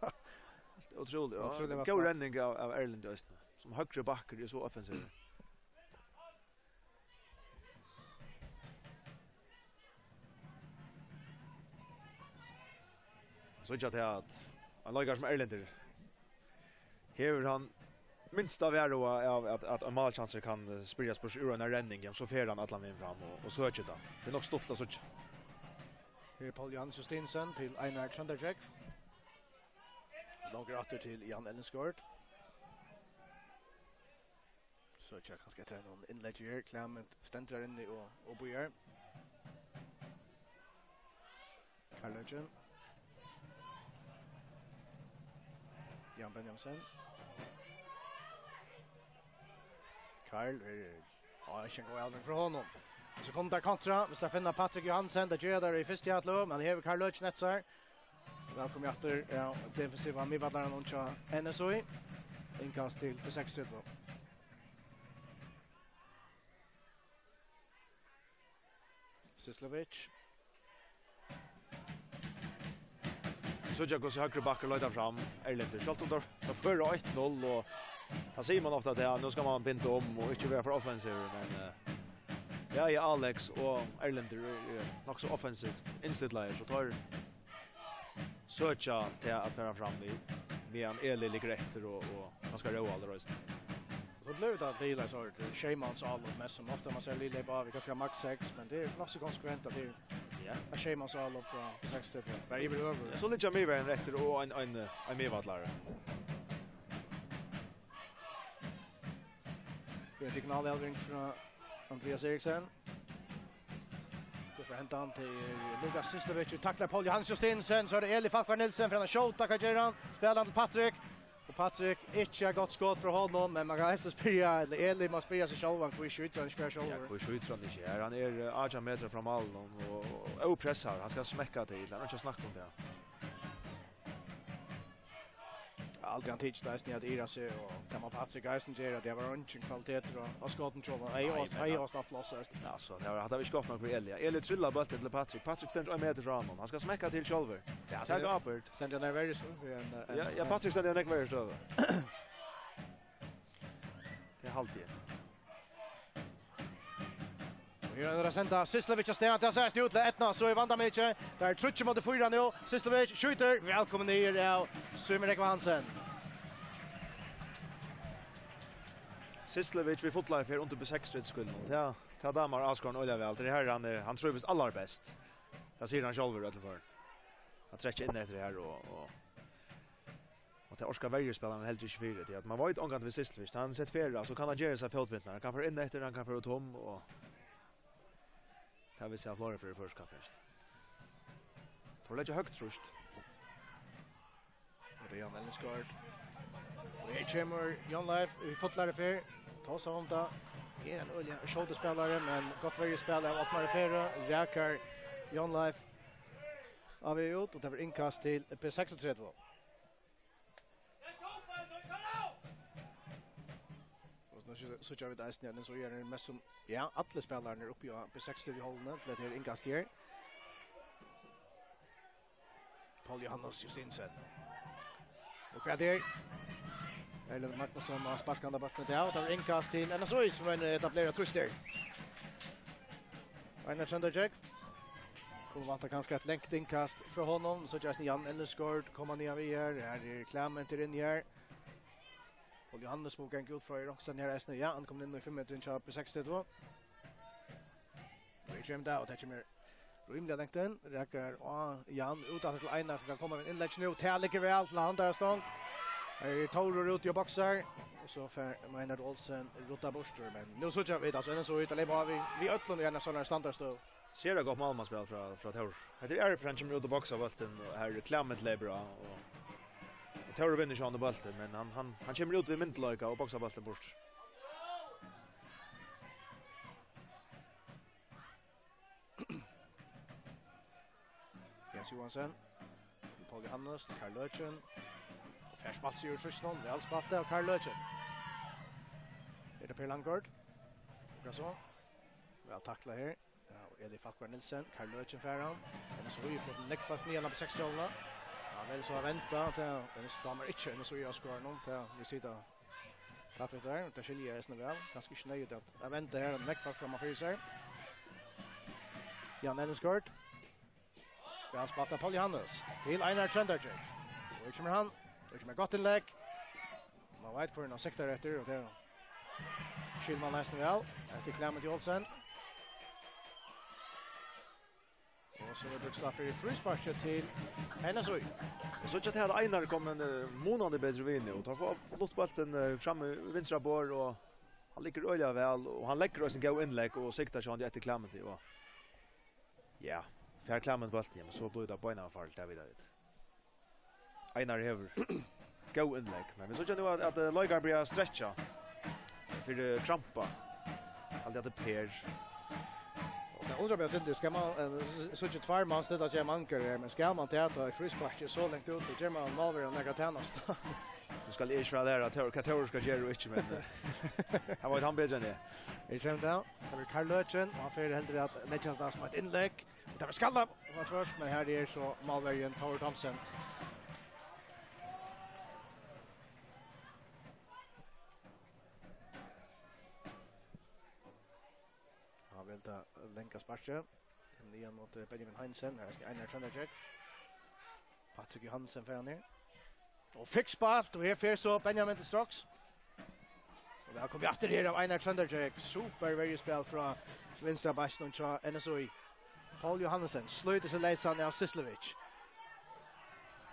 Otroligt. Ja. Gå räddning av Erlend Östner som högre backar är så offensiv. Så jag tror att han lägger som Erlender. Här han minst av är då att en målchanser kan spridas på ur en räddning så fer han att landa in fram och söker det. Det är nog stolt så. Här Paul Jans Justinsen till Einar Chanderjek. Långt åter till Jan Ellensgård. Så jag kan ska ta någon inlägg här Clement ständer in och bojar. Karlöjen. Jan Benjaminsen. Karl ja, jag kan gå aldrig från honom. Så kommer där kontra, vi ska finna Patrik Johansen, det gör där i första halvlek, men här Karl Lötschnetz här. Välkommen efter ja, defensiva midvallaren och cha NSOI. Inkast till B60. Sislovic. Så jag går så högre backar låta fram Erlender. Skalt under för 1-0 och han säger man ofta att nu ska man binda om och inte vara för offensiv men ja, Alex och Erlender är nog så offensivt inställd så tar söka till att föra fram med en Eli ligger efter och man ska roa all röst. Så blev det att Lila så att Shemans all mest som ofta man ser Lila bara vi kan ska max 6 men det är nog så konsekvent att det är Shemans all från 6 till bara över över. Så lite mer en rätter och en medvallare. Det är signal Elving från Andreas Eriksen. För hämta han till Lukas Sislovic och tacklar Paul Johannes Justinsen så är det Eli Falkvar Nilsen från en shota Kajeran spelar till Patrik och Patrik inte har gått skott för honom men man kan helst spela eller Eli måste spela sig själv för skjuter han spelar själv. Ja, skjuter han inte här. Han är 18 meter från mål och pressar. Han ska smäcka till. Han har inte snackat om det. Alltid han tidigt där snärt Ira sig och kan man Patrik Eisen ger det var en kvalitet och skotten tror jag är snabbt lossast. Ja så det har vi skott nog för Eli. Eli trillar bollen till Patrik. Patrik ständer 1 meter från honom. Han ska smäcka till själv. Ja, så går uppåt. Ständer där väldigt så. Ja, Patrik ständer näck väldigt över. Det är halvtid. Här är det sända Sislovic har stängt där så ut 1-0 så i vanda mycket. Där trutcher mot 4-0. Sislovic skjuter. Välkommen ner av Sumerek Hansen. Sislovic vi fotlar för under B6 skulden. Ja, ta damer Askarn Olja väl. Det här han tror visst allra bäst. Det ser han själv ut för. Han träcker in efter det här och det orskar varje spelaren helt i 24 till att man var inte omgående vid Sislovic. Han sett färra så kan han göra sig fältvittnar. Han kan få in efter han kan få tom och det vill säga Flora för det första kapet. Tror lägga högt trust. Det är Jan Ellensgård. Och här kommer Jan Leif i fotlare för. Ta sig om det. Är en olja skjutspelare men gott varje spelare och öppnar för räkar Jan Leif av ut och det blir inkast till P36. så kör vi där snön så gör det mest som ja, alla spelarna uppe på 60 i hållen till det inkast här. Paul Johannes Justinsen. Och kvar där. Eller Magnusson har sparkat den bollen där och tar inkast till NSOI som etablerar truster. Einar Chanderjek. Kommer vanta ganska ett längt inkast för honom så just Jan Ellesgård kommer ner vi här. Här Clement in här. Och Johannes mot en god för också ner resten. Ja, han kommer in i 5 meter in på 62. Vi kör där och det kommer rymliga längt in. Räcker Jan utan till Einar som kan komma med inlägg nu. Till ligger väl till han där stång. Här Toro ut i boxar. Och så för Maynard Olsen rota borster men nu så jag vet alltså så ut eller bara vi öllon gärna såna standard stå. Ser det gott målmanspel från Tor. Det är French som ut i boxar bollen och här Clement Lebra och Tor vinner ju on the bollen men han kommer ut vid mintlöka och boxar bollen bort. Jens Johansson. Paul Johannes, Karl Löchen. Färspass i Ryssland, väl spalt av Karl Löchen. Det Per Langgaard. Och så. Väl tackla här. Ja, Eli Falkvar Nilsen, Karl Löchen färran. Den så ju för neckfast ner på 60 hållarna. Ja, väl så vänta till den stämmer inte den så jag skår någon till vi sitter. Tack för det. Det skiljer sig väl. Ganska snöjt att vänta här en neckfast framåt för sig. Jan Ellesgård. Väl spalt av Paul Johannes. Till Einar Chanderjek. Och kommer han. Det kommer gott inlägg. Man vet för en sektor efter och det Skillman nästan väl. Efter Clement Olsen. Och så det blir för frispark till NSOI. Så att det här Einar kom en månad bättre vinna och tar flott bollen fram i vänstra bord och han ligger öliga väl och han lägger oss en go inlägg och siktar sig efter Clement och ja, för Clement bollen så blir det på en fall där vi där. Einar hever go inlägg men vi såg ju nu att Løygar blir stretcha för trampa allt att Per och undrar mig sen ska man så att två man stötta sig manker men ska man täta i frispark så långt ut och gemma Malver och Negaternast. Nu ska Israel där att Kator ska göra rich men han var han bättre än det. Vi kör där. Det är Karl Löchen och han får helt att lägga sig som ett inlägg. Det var skalla var först men här är så Malver och Tore Thomsen. Välta länka sparken. Nian mot Benjamin Heinsen. Här ska Einar Chanderjek. Patrik Johansen för ner. Och fick spalt och här för så Benjamin till strax. Och där kommer efter det av Einar Chanderjek. Super very spel från vänstra backen och NSOI. Paul Johansen sluter sig läsan av Sislovic.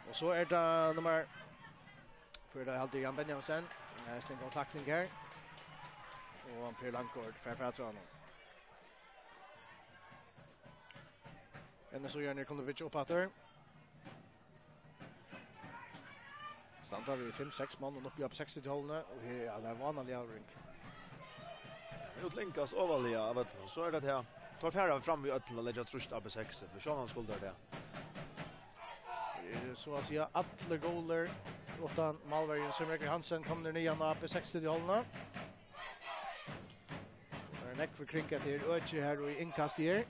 Och så är det nummer för det alltid Jan Benjamin. Nästan går tackling här. Och Per Langgaard för att honom. NSOI är Kondovic upp åter. Standar vi 5-6 man och uppe på 60 hållarna och här är det vanliga ring. Utlänkas överliga vet du så är det här. Tar färra fram vid öll och lägger trust upp på 6 för Sean skulle där. Så att säga alla goaler utan Malvergen som Erik Hansen kommer ner på 60 hållarna. Det är näck för krinkat till Öche här och inkast här.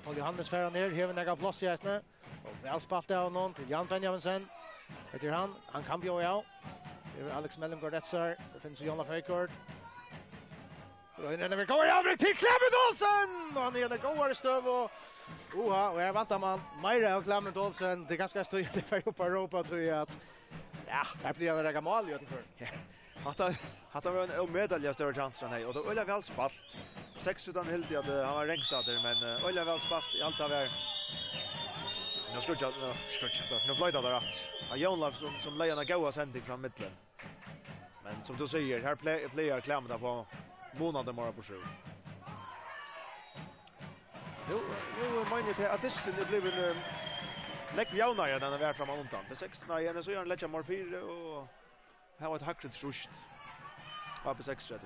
Paul Johannes färra ner, hever några plats i hästene. Och väl spalt av någon till Jan Benjaminsen. Etter han kan bli ja. Det är Alex Mellengård etsar. Det finns Jonna Feikord. Och innan vi går över till Clement Olsen! Och han är den goare stöv och och jag väntar man Meira och Clement Olsen. Det är ganska stöjt det för upp på Europa tror jag att ja, här blir det några mål ju för. Hatta var en medalj större chans än här och då väl spalt. 6 utan helt att han var rängstader men Ola väl spalt i allt av är. Nu ska nu flyttar där rätt. Han Jonlaf som lejarna goa sändning från mitten. Men som du säger här player Clement på månader mera på 7. Jo menar jag att det blev en läck jaunare den var fram undan. Det 6 när så gör en läcka morfir och här var ett hackligt rust. På 6 rätt.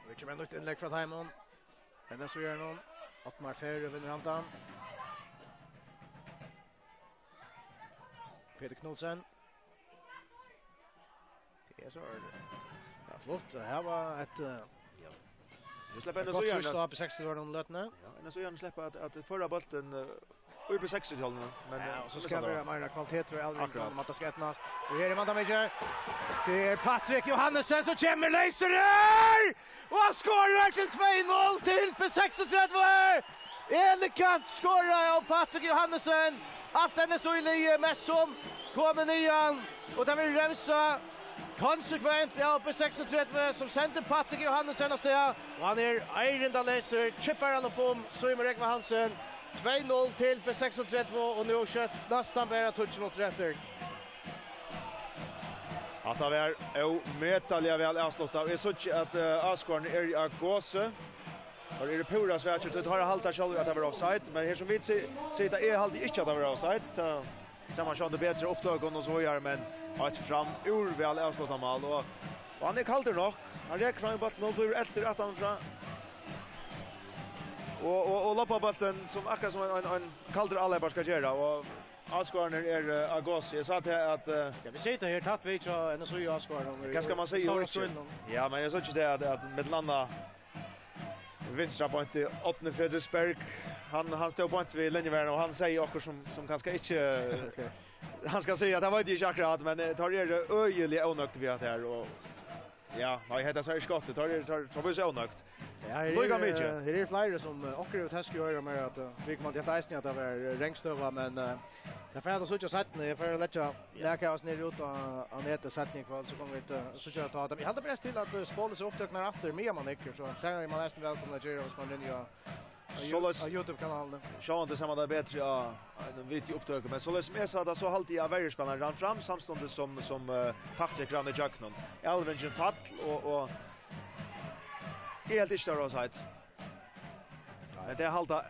Vi kommer nytt inlägg från Heimon. Den så gör någon. Ottmar Ferre vinner handan. Peter Knudsen. Ja, så är det. Ja, flott. Det här var ett Vi släpper en så gärna. Stopp i 60 var de lötna. Ja, en så gärna släppa att förra bollen uppe 60-talen, men så ska vi ha mer kvalitet tror jag aldrig om att det ska ätnas. Och här är man där det är Patrik Johannesson som kommer laser där! Och skorar till 2-0 till på 36. Elegant skorar av Patrik Johannesson. Allt den så i lige Messon kommer nian och där vill remsa konsekvent på 36 som sände Patrik Johannesson av sted. Och han är Eirenda laser, chippar han upp om Søymer Ekva Hansen. 2-0 till för 36 och nu kött nästan bara touch mot rätter. Att det är metalliga väl avslutat. Vi såg att Askorn är i Gåse. Och är det pura svärt att har halta själv att det var offside, men här som vi ser det är halt inte att det var offside. Ser man det bättre upptag och så gör men att fram ur väl avslutat mål och han är kallt nog. Han räknar ju bara 0 efter att han från och loppa bollen som akkurat som en kalder alla bara ska göra och Askorn är Agos. Jag sa att ja vi ser det här tatt vi så en så ju Askorn. Vad ska man säga? Ja, men jag sa inte det att med landa vinstra point i 8 Fredriksberg. Han står point vid linjevärden och han säger också som kanske inte han ska säga att det var inte akkurat men tar det öjligt onökt vi att här och ja, jag heter så här skottet tar vi så onökt. Ja, här är flera som åker ut här ska göra med att vi kommer att äta att det var rengstöva men det får jag så inte sett när för läcka oss ner ut och nätet sättning för så kommer vi inte så att ta det. Vi hade bäst till att spåla sig upptäcknar efter mer man inte så där är man nästan välkomna att göra oss från den nya YouTube-kanalen. Sean det samma där bättre en video upptag men så lös med så att så halt jag varje spelare ran fram samstundes som Patrik Ranne Jacknon. Elvingen fall och helt inte där offside. Men det halta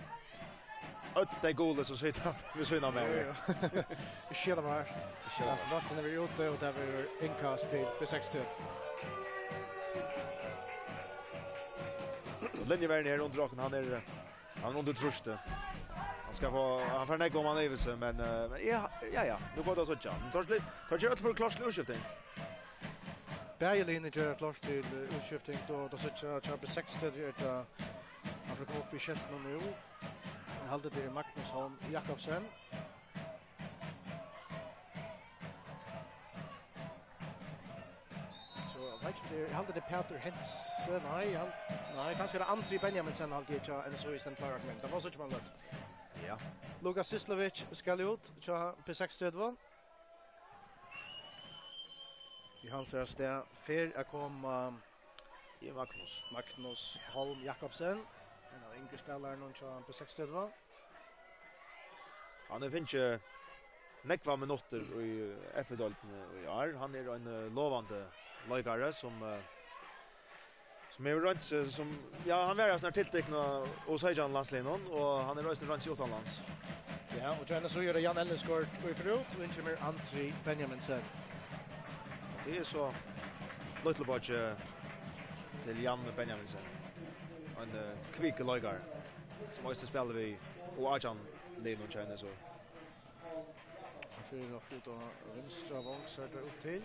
det golet så sitter vi synar med. Vi ser det här. Alltså bollen är ute och där är inkast till B60. Linjevärden är under rocken han är under truste. Han får nägga om han är så men ja nu går det så tjän. Tar ju ett klart utskiftning. Bergelin gör klart till utskiftning då så köper 60 det han får komma upp i skälten nu. Han håller det Magnus Holm Jakobsen. Så vet inte jag håller det Peter Hensen nej kanske det Andri Benjaminsen håller det en så istället klara men det var så man gott. Ja. Lukas Sislovic ska ut så på 60 då. I hans rösta för att komma i Magnus Holm Jakobsen. En av yngre spelare någon på 60 då. Han finns ju nekva minuter i Effodeildin i år. Han är en lovande lagare som är runt som ja han var snart tillteckna och Sejan landslinjen och han är runt i utomlands. Ja, och Janne så gör Jan Ellenskort i förut och inte mer Andri Benjaminsen. Det är så little budget till Jan Benjaminsen. En kvick lagare som måste spela vi och Ajan Leno China så. För nog ut och vänstra vång så där upp till.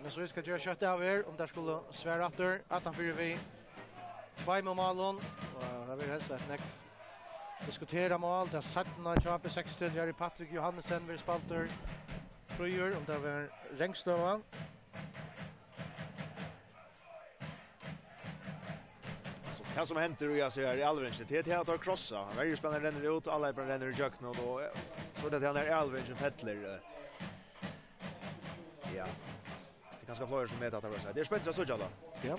Men så ska jag köra av här om där skulle svära att han för vi 2 mål och jag vill helst att näck diskutera mål där sattna champ 60 Jerry Patrik Johannesson vill spalter fröjer om det var Rengstöva. Det som händer och jag ser i Alvingen det är att han krossa. Varje spelare ränner ut alla ränner i jökn och då så det han är Alvingen fettler. Ja. Det kanske fler som vet att det var så. Det är spännande så jalla. Ja.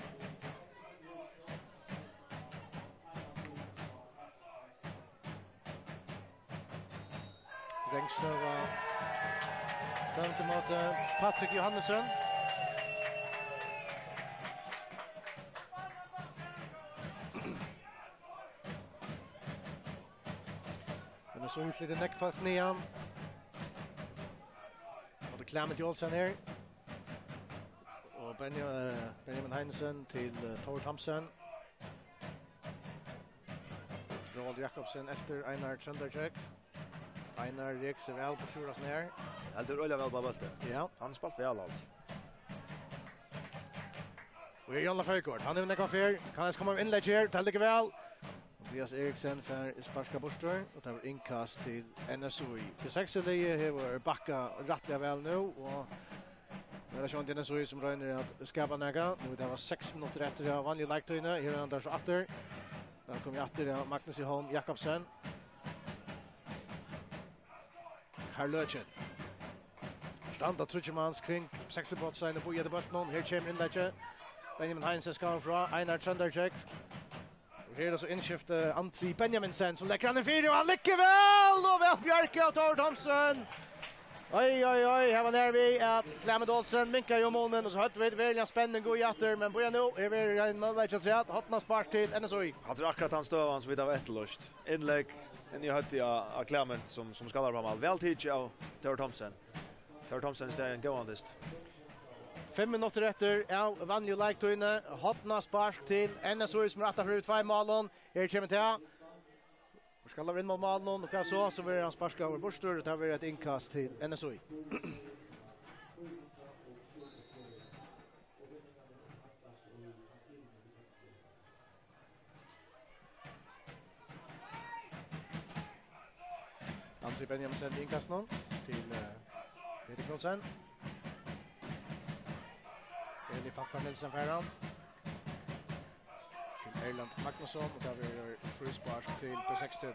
Rengstöva dömte mot Patrik Johannesson. Men så utleder näckfalt nian. Och det klämmer till Olsen här. Och Benjamin Heinsen till Tor Thompson. Roald Jakobsen efter Einar Tröndercheck. Einar Riks är väl på sjuras ner. Helt öliga väl på bollen. Ja. Han spalt väl allt. Och är Jonna Föjkort. Han är en kaffer. Kan han komma inlägg här? Det ligger väl. Mattias Eriksen för sparska bostor och tar inkast till NSOI. För 6-9 har backa rättliga väl nu och det är Sean NSOI som röner att skapa näga. Nu det var 6 minuter efter av vanlig lagtöjne. Här är Anders åter. Då kommer åter Magnus Holm Jakobsen. Karlöchen. Standa Trutchmans kring 6 bort sign på Jede Börtnon. Här kommer inlägget. Benjamin Heinz ska fra Einar Trøndercheck. Här är så inskift Antri Benjaminsen som lägger han en fyra och han lyckas väl och väl Björke och Tor Thomsen. Oj, här var där vi att Clement Olsen minkar ju målen och så hade vi väldigt spänning gå jätter men börjar nu är vi en målvakt att säga Hotna spark till NSOI. Hade akkurat han stövan så vid av etterlust. Inlägg en ju hade jag Clement som skallar på mål. Väl tid av Tor Thomsen. Tor Thomsen är en gåandist. 5 minuter efter vann ju lagtöjne. Hotna spark till NSOI som rattar för ut 5 målen. Här kommer till. Vi ska lägga in mot målen och vad så vill han sparka över Borstor och tar vi ett inkast till NSOI. Antri Benjaminsen inkast någon till Peter Knudsen. Eli Fattan Nilsen Ferran. Till Erland Magnusson och där vi gör frispark till B36.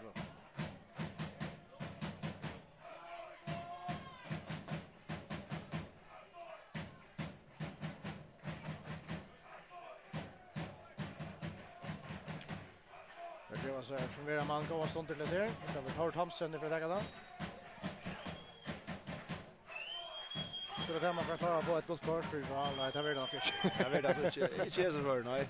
Det var så från våra man går stånd till det där. Det var Tor Thomsen för det där. Så det man kan ta på ett bultkort för alla det är nog inte. Jag vet alltså inte så för nej.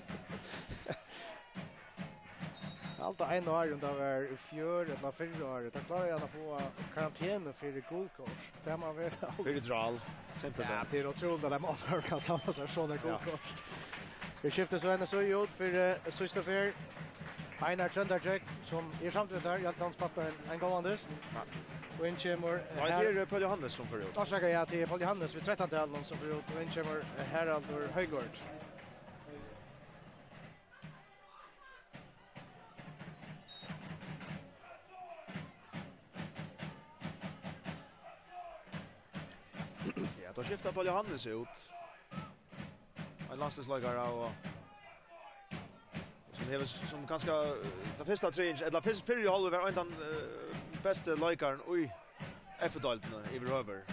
Allt är en år under var fjör eller 4 år. Det klarar jag att få karantän för det guldkort. Det man vill. För dral. Simpelt. Ja, det är otroligt att man kan samla sig såna guldkort. Ska skifta så ända så gjort för sista för Einar Trøndercheck som samtidigt där jag kan spotta en gåandest. Och in kommer här är det Paul Johannes som för ut. Då säger jag till Paul Johannes vid 13:e halvan som för ut och in kommer Haraldur Höjgård. Ja, då skiftar Paul Johannes ut. En landslagare och som ganska det första träning eller för ju håller var den bästa lagaren oj Effodeildin i över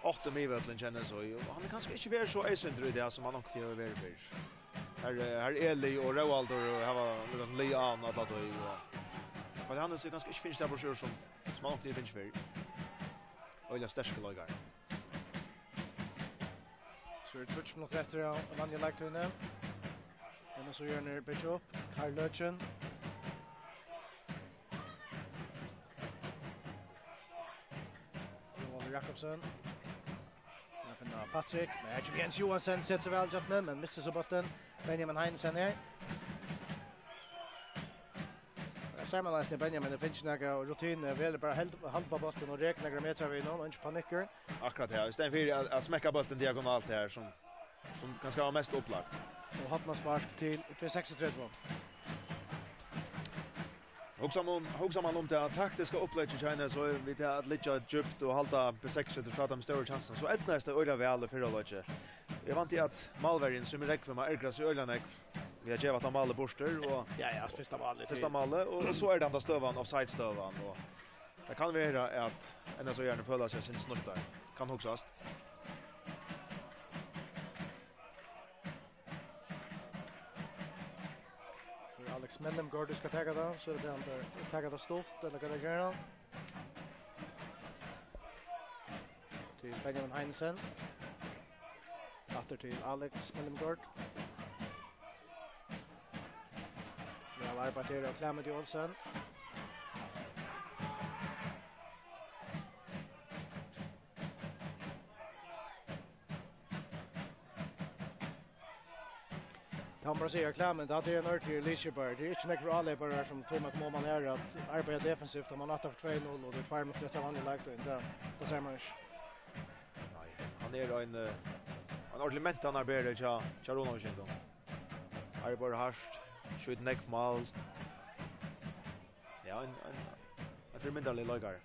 8 mivertlen känner så han kanske inte vara så äsentru det som han också gör väl för. Här Eli och Roald och har liksom Leon att låta ju. Men han är ganska inte finns där brosjur som han också finns för. Och jag stäska lagar. Så det touch mot efter och man ju lagt in. Och så gör ni Bishop, Karlöchen. Jakobsen. Jag finner Patrick. Men Jens Johansson sätter sig väl jattna men missar så bollen. Benjamin Heinsen här. Sammanlagt när Benjamin finns några rutin väl bara halva bollen och räkna några meter vid någon inte paniker. Akkurat här. Istället för att smäcka bollen diagonalt här som kanske vara mest upplagt. Och Hotna spark till P36. Hugsa man om det taktiska upplägget i China så vi tar att ligga djupt och hålla P36 för att de stora chanserna. Så ett nästa öra väl för laget. Jag vant att Malverin som räcker för mig Ergras i Ölanäck. Vi har gett att Malve borster och ja, första Malve och så är det andra stövan offside stövan och det kan vara att en så gärna följa sig sin snuttar. Kan huxast. Alex Mellem ska ta det så det är ta det stoft eller kan det göra. Till Benjamin Heinsen. Åter till Alex Mellem Vi har arbetat och Clement Olsen. Han bara säger klämmen att det är en ordentlig leadership. Det är inte några allebare som tror att man är att arbeta defensivt om man har för 2-0 och det är 2 mot 3 vanliga lägt in där. Det ser man inte. Nej, han är en ordentlig mentan arbetare till Charonovic ändå. Arbetar hårt, skjuter neck mål. Ja, en förmyndarlig lagare.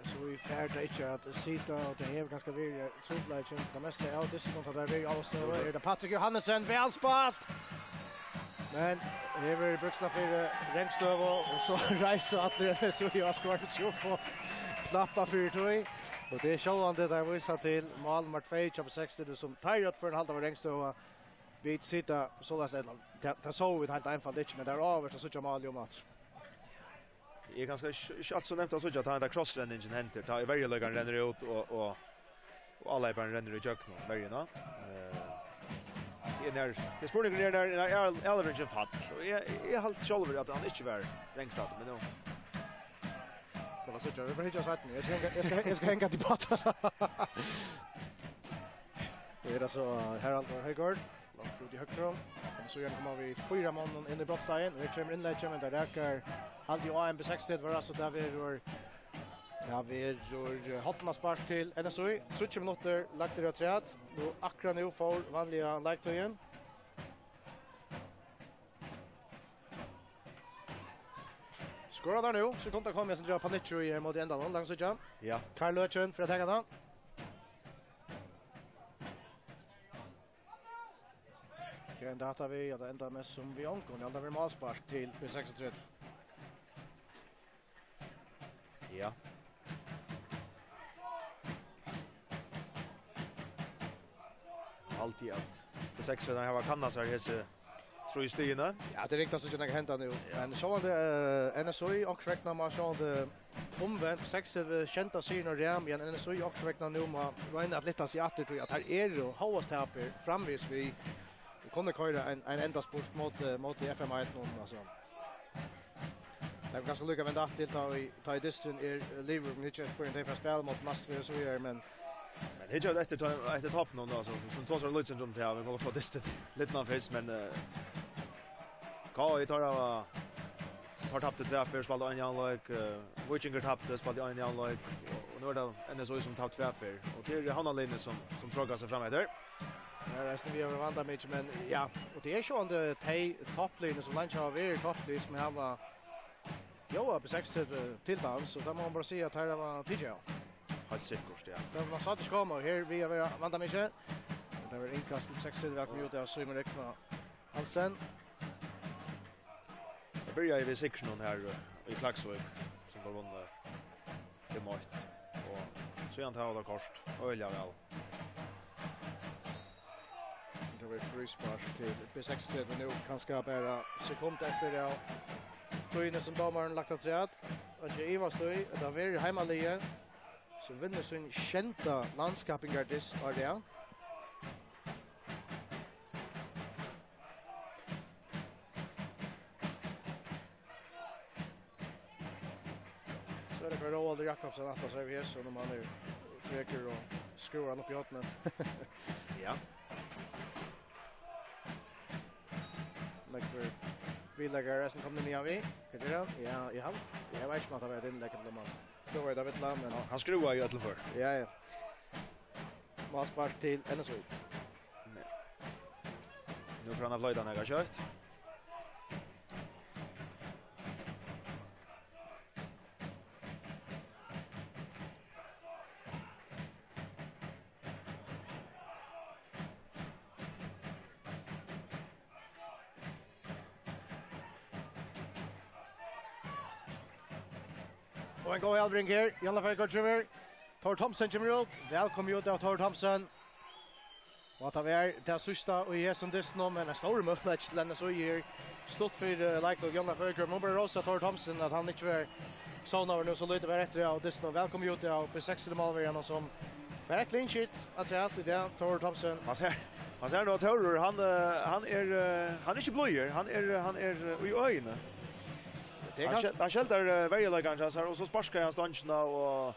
Så vi färda inte att sitta och det är ganska väldigt trubbeligt. Det mesta är distant där vi avstår. Det Patrik Johannesson väl spalt. Men här bruksla för Rengstöv och så reser att det så jag ska ju få knappa för det. Och det är självande där vi satt till mål nummer 2 på 60 som tajat för en halv av Rengstöv. Vi sitter så där det så vi helt enkelt inte men där över så så mål ju mat. Jag ganska alltså nämnt att så att han där crossrunningen händer. Ta i varje lägen ränner ut och alla bara ränner i jökna varje nå. Det spårningen där Elvin fatt. Så jag halt själv att han inte var Rängstad men då. Det var så jag vill inte säga jag ska hänga till patta. Det är så Harald Högård. Långt ut i högtrån. Och så kommer vi 4 man in i brottstegen. Vi kommer inlägg men där räcker halv i B36 var alltså där vi gör hotna spark till NSOI. 30 minuter lagt det träd. Då akra nu för vanliga lägtöjen. Skårar där nu så kommer jag sen dra på nytt i mot ändan långt så jump. Ja. Karl Löchen för att ta den. Kan data vi att ända med som vi ankon ända vi målspark till B36. Ja. Alltid att B6 när jag var kanna så här tror ju stigna. Ja, det är riktigt så jag kan hända nu. Men så det NSOI och räknar man så det omvänt 6 kända syner där igen NSOI och räknar nu med Ryan Atletas i åter tror jag att här är det hårdast här framvis vi kunde köra en enda sport mot FM1 någon alltså. Det är ganska lycka vända till ta i distance Liverpool inte för en spel mot Mastvär så är men det är efter topp någon då så som två så lite runt här vi kommer få distance lite någon face men Kai tar tappat 2 för spel då en like Wichinger tappade spel en like och nu är det NSO som tappat 2 för och till Hanna Linne som trågar sig fram där. Resten vi har vandrat mycket men ja och det är ju under topplinjen som lanch har vi topplinjen som har Jo, på 6 till dans så där man bara se att här var TJ. Har säkert ja. Det var så att det kommer här vi har vandrat mycket. Det var inkast på 6 till vi kom ut där så med räkna. Hansen. Det börjar ju säkert någon här i Klaxvik som har vunnit det mått och så han tar kost öliga väl. Det var frispark till B60 men nu kan ska bara sekund efter det. Tøyne som domaren lagt at seg og ikke Ivar støy, det er veldig heimalige, så vinner sin kjente Landskappingardystur det. Så er det for Roald Jakobsen at seg ved så når man freker og skruer han opp i åttene. Ja. Vi lägger resten kommer ner vi. Kan du det? Ja, jag vet inte att det är inlägget då man. Då var det vet la men han skruvar ju till för. Ja. Målspark till NSO. Nu får han av Lloydan har kört. Och en go Elbring här. Jalla Fager Driver. Tor Thompson kommer ut. Välkommen ut av Tor Thompson. Vad tar vi är det sista och är som det nu men en stor möjlighet till den så ger stort för like Jalla Fager. Man bara rosa Tor Thompson att han inte var så nu så lite var rätt av det nu. Välkommen ut av på 60 mål igen som verkligen shit att säga att det Tor Thompson. Han säger då Tor han är inte blöjer. Han är i ögonen. Han skälter varje läggan så och så sparskar han stanna och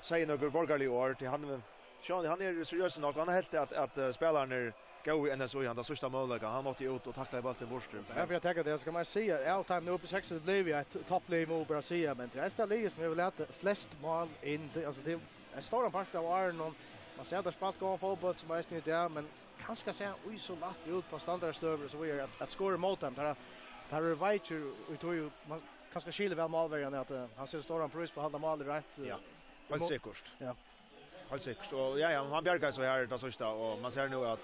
säger några borgerliga ord till han Sean, han är seriös nog. Han har helt att spelaren gå i NSO han det sista målet. Han måste ut och tackla bollen bort. Jag vill tänka det ska man säga all time nu på 6 det blev ett topplag mot Brasilien men det är ligas med väl flest mål in alltså det är stora part av Arnon. Man ser att spalt går fotboll som är snitt där men kanske säga oj så lätt ut på standardstöver så vi är att skora mot dem där right vi tror ju man kanske skiljer väl målvägen att han ser stora pris på halva mål rätt. Ja. Helt säkert. Ja. Helt säkert. Och ja, man bjärgar så här det sista och man ser nu att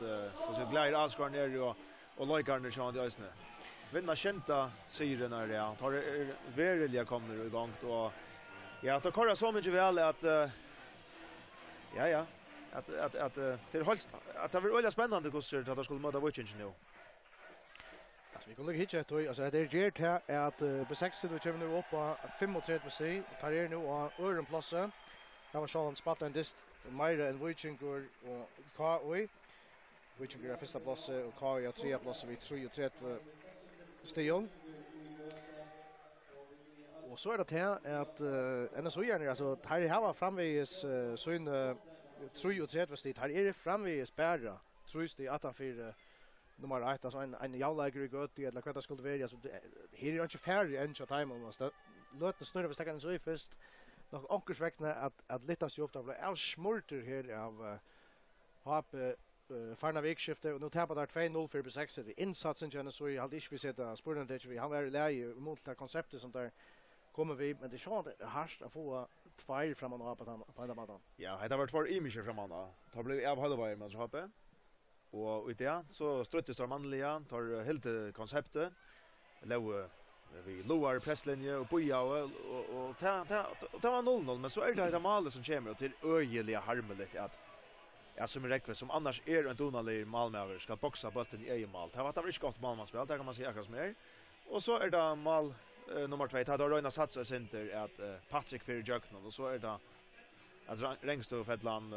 så glädjer avskar ner och lojkarna så det ösnä. Vinna känta syren är det. Tar verkligen kommer igång och ja, då kollar så mycket väl att att till Holst att det var väldigt spännande hur det skulle möta Witching nu. Alltså vi kan lägga hit alltså det är gert här att B36 vi kommer nu upp på 35 sig. Tar er nu och ören platsen. Det var så spot en dist Myra and Witching och KOI. Witching är första plats och KOI är tredje plats vid 33 Stejon. Och så är det här att NSO gärna alltså här har framvis så in 33 stit här är det framvis bära trust i 84 nummer 1 alltså en jävla gott eller vad det skulle vara så här är inte färdig än så time om måste låt det snurra vi kan så i först nog onkersväckna att lite så ofta blir smurter här av hap farna vikskifte och nu tappar där 2-0 för B6 det insatsen känner så jag hade inte vi sett spurnen det vi han var läge mot det konceptet som där kommer vi men det är det harst att få två framan och på den maten. Ja, det har varit för imager framan då. Det blev av halva men så hoppe. Och ut det så struttes de manliga tar helt konceptet. Låg vi lower presslinje och boja och ta var 0-0 men så är det målet som kommer till öjeliga harmeligt att ja som räcker som annars är en donalig målmävare ska boxa bollen i egen mål. Det har varit ett gott målmanspel, där kan man säga akkurat mer. Och så är det mål nummer 2. Det har Röna satsar center att Patrick för Jöknon och så är det att Rängstö Fedlan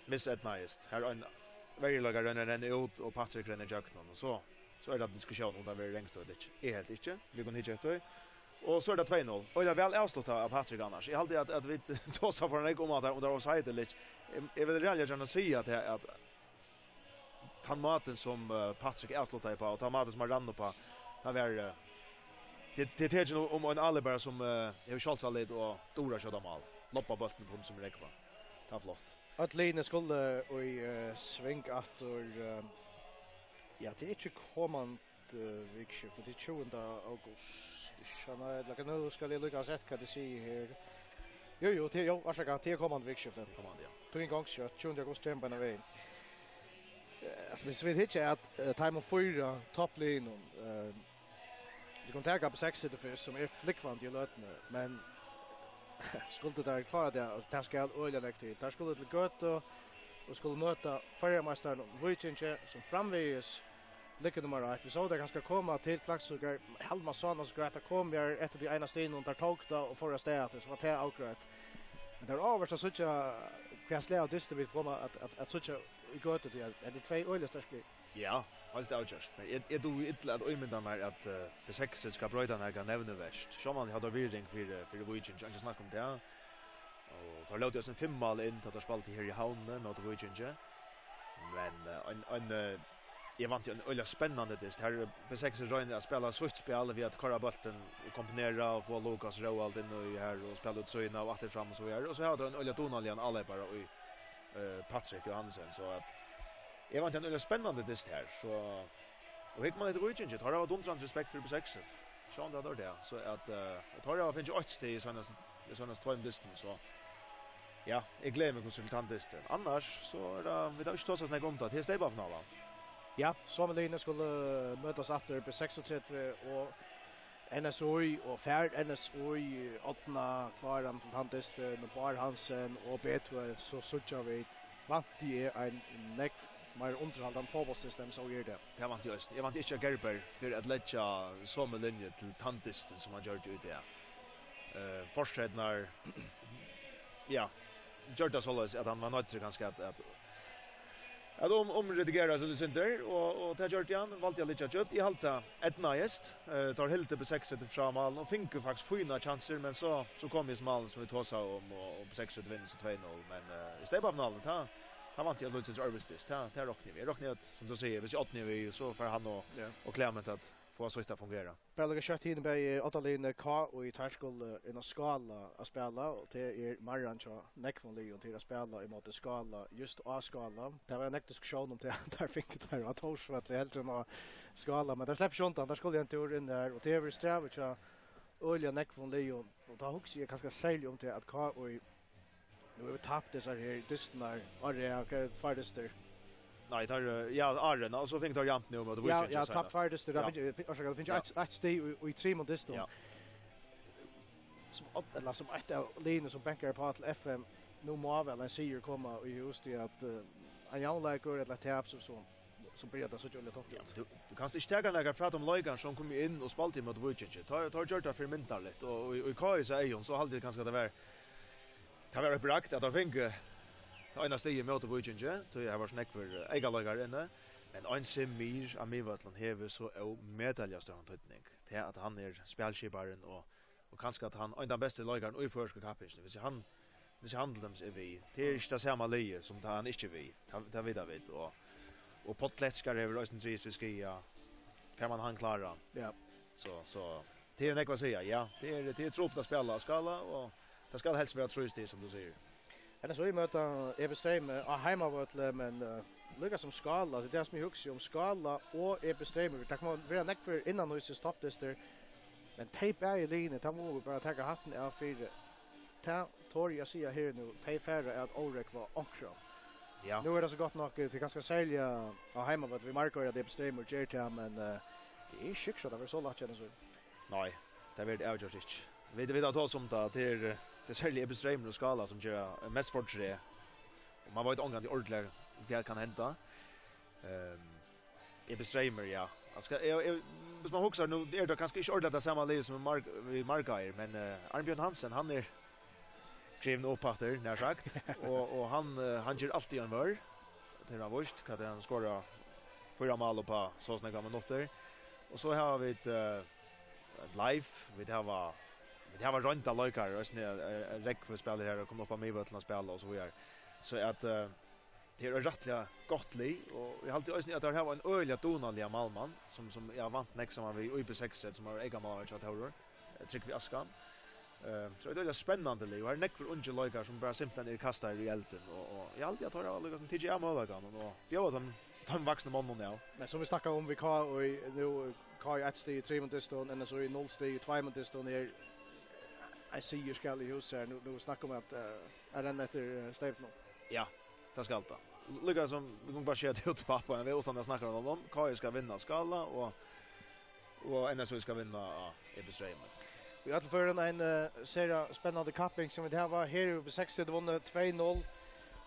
missetnaist. Här är en väldigt laga rönner ut och Patrick rönner Jöknon och så är det diskussion om det är Rängstö eller helt inte. Vi går inte efter. Och så är det 2-0. Och det är väl avslutat av Patrick annars. Jag hade att vi tossar för en om att där offside eller jag vill reellt gärna säga att maten som Patrick avslutar på och maten som har rann på har varit det är ju om en allebara som är Charles och Dora körde mål. Loppa bollen på som räcker på. Ta flott. Att Line skulle och sving att ja det är inte kommande vikskift det är 20 august. Sjana det kan nu ska det lyckas rätt kan det se här. Jo det är varsågod det kommande vikskift kommande ja. Tog en gång så 20 augusti på en väg. Alltså vi vet inte att time of 4 toppline vi kan ta upp 6 det för som är flickvant i lötne men skulle det där klara det ska öliga lektigt där skulle det gott och skulle möta förmästaren Wojciech som framvägs lycka nummer 1 vi såg det ganska komma till klaxsugar Helma Sanas gräta kom jag efter de ena stenen där tågta och förra stället så var det akkurat men där över så såcha Landskappingardystur vi kommer att såcha gott det är det två öliga starka ja allt är just men är du inte att ömynda mig att för sex ska bröda när kan nämna värst så man hade viring för Wojciech jag snackar om det och tar låt oss en 5 mål in att spalta här i Havnen mot Wojciech men jag vant en öliga spännande det här för sex röjna att spela switchspel vi att köra bollen och kombinera och få Lucas Roald in och här och spela ut så in och åter fram och så här och så hade en öliga tonalian alla bara och Patrick Johansson så att jag vant en öliga spännande det här så och gick man lite Wojciech har jag duntrant respekt för B6 Sean det så att tar jag finns ju 8 steg i såna två distance så ja jag glömmer konsultantisten annars så är det vi har inte tagit oss några gånger till stäbbavnala. Ja, Sommerline skulle mötas efter B36 och NSOI och Färd NSOI 8 klaran konsultantist med Bar Hansen och B2 så sucha vi vant det är en neck mer underhållande fotbollssystem så är det. Det vant just. Jag vant inte Gerber för att lägga Sommerlinje till tantisten som han gör det ut det. Fortsättnar ja, gör det så att han var nöjd ganska att Att omredigera så det center och ta gjort igen valde jag lite köpt I halta ett najest tar helt på 6 till framåt och fick faktiskt fina chanser men så kom ju smallen som vi tåsa om och på 6 vinner så 2-0 men istället på finalen han vant ju att Lutzens arbetstist ta rockni vi rockni att som du säger vi ser 8 vi så för han och Clement att få så att fungera. Bättre kött hin bei Effodeildin K och I tärskol I en skala att spela och det Marian så neckfonly och till att spela I mot skala just A skala. Det var en diskussion om det där fick det att hos för att det helt en skala men det släpper ju inte där skulle jag inte in där och det är strävigt så olja neckfonly och då hooks jag ganska sälj om det att K och nu har tappat det så här dystnar och det är färdigt. Nej, där Arren och så fick jag jämnt nu mot Witcher. Ja, tapp färdigt det finns ett steg I 3 mot distans. Ja. Som eller som ett av linjer som bänkar på till FM nu må väl en seger komma och just det att en jämnläkare eller taps och så blir det så jävla toppigt. Du kan inte täga några för att de Legan som kom in och spalt mot Witcher. Tar gjort det för mental lite och I KS är så alltid kanske det var brakt att de fick Ena steg mot Witcher, så jag var snack för ägarlagar inne. Men en semir Amivatland hever så medaljas han tydning. Det att han spelskiparen och kanske att han är den bästa lagaren I förska kapitlet. Hvis han handlar dem vi. Det är inte samma leje som han inte vi. Det vet jag vet och potletskar över Östen Tris vi ska ja. Kan man han klara. Ja. Så det är vad säga. Ja, det är troppt att spela skala och det ska helst vara tröstigt som du säger. Eller så I möta Effodeildin av hemmavötle men lika som skala det är det som jag huxar om skala och Effodeildin det kan man vara näck för innan nu så stoppades det men tape är I linjen ta må bara ta hatten av för ta tor jag ser här nu tape färre att Ulrik var också. Ja. Nu är det så gott nog till ganska sälja av hemmavötle vi markerar det Effodeildin och Jerta men det är skick så det var så lätt känns det. Nej, det blir avgjort inte. Vi vet att som det det säljer Effodeildin och skala som gör mest för tre. Och man var ett ångan I ordentligt det kan hända. Effodeildin ja. Alltså hvis man huxar nu är det kanske inte ordentligt samma liv som vi markar men Arnbjörn Hansen han skriven upp efter när sagt och han gör alltid en vör till han visst kan han skora 4 mål på så snägga minuter. Och så har vi ett live vi har var runda lojkar och räck för spelare här och komma upp på mig till att spela och så vidare. Så att det är rättliga gott li och jag har alltid att det här var en öliga donaliga Malman som jag vant nästa som vi på 6 som har ega mål att höra. Tryck vi askan. Så det är spännande li och har näck för unge lojkar som bara simpelt kastar I elden och jag alltid att höra alla som TJ målagan och jag var de vuxna mannen nu. Men som vi snackar om vi kan och nu kan jag ett steg 3 mot distan eller så I 0 steg 2 mot distan är I see you skall I hus här nu snackar om att är den efter stävt nu. Ja, det ska allt. Lucas som vi kommer bara köra ut pappa vi utan att snacka om dem. Kai ska vinna skala och NSU ska vinna Effodeildin. Vi har för en serie spännande capping som det här var här på 60 vunnit 2-0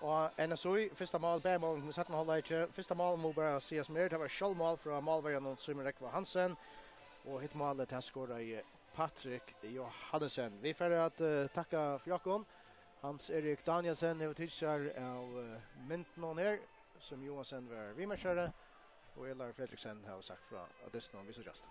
och NSU första mål på mål med sätta hålla inte första mål mot bara ses mer det var självmål från målvärden och Simon var Hansen och hitmålet han skorade I Patrick Johansen. Vi får att tacka för Jakob. Hans Erik Danielsen har tillkör av Myntnon här som Johansen var vimärsare och Elar Fredriksen har sagt från Adeston vi så just.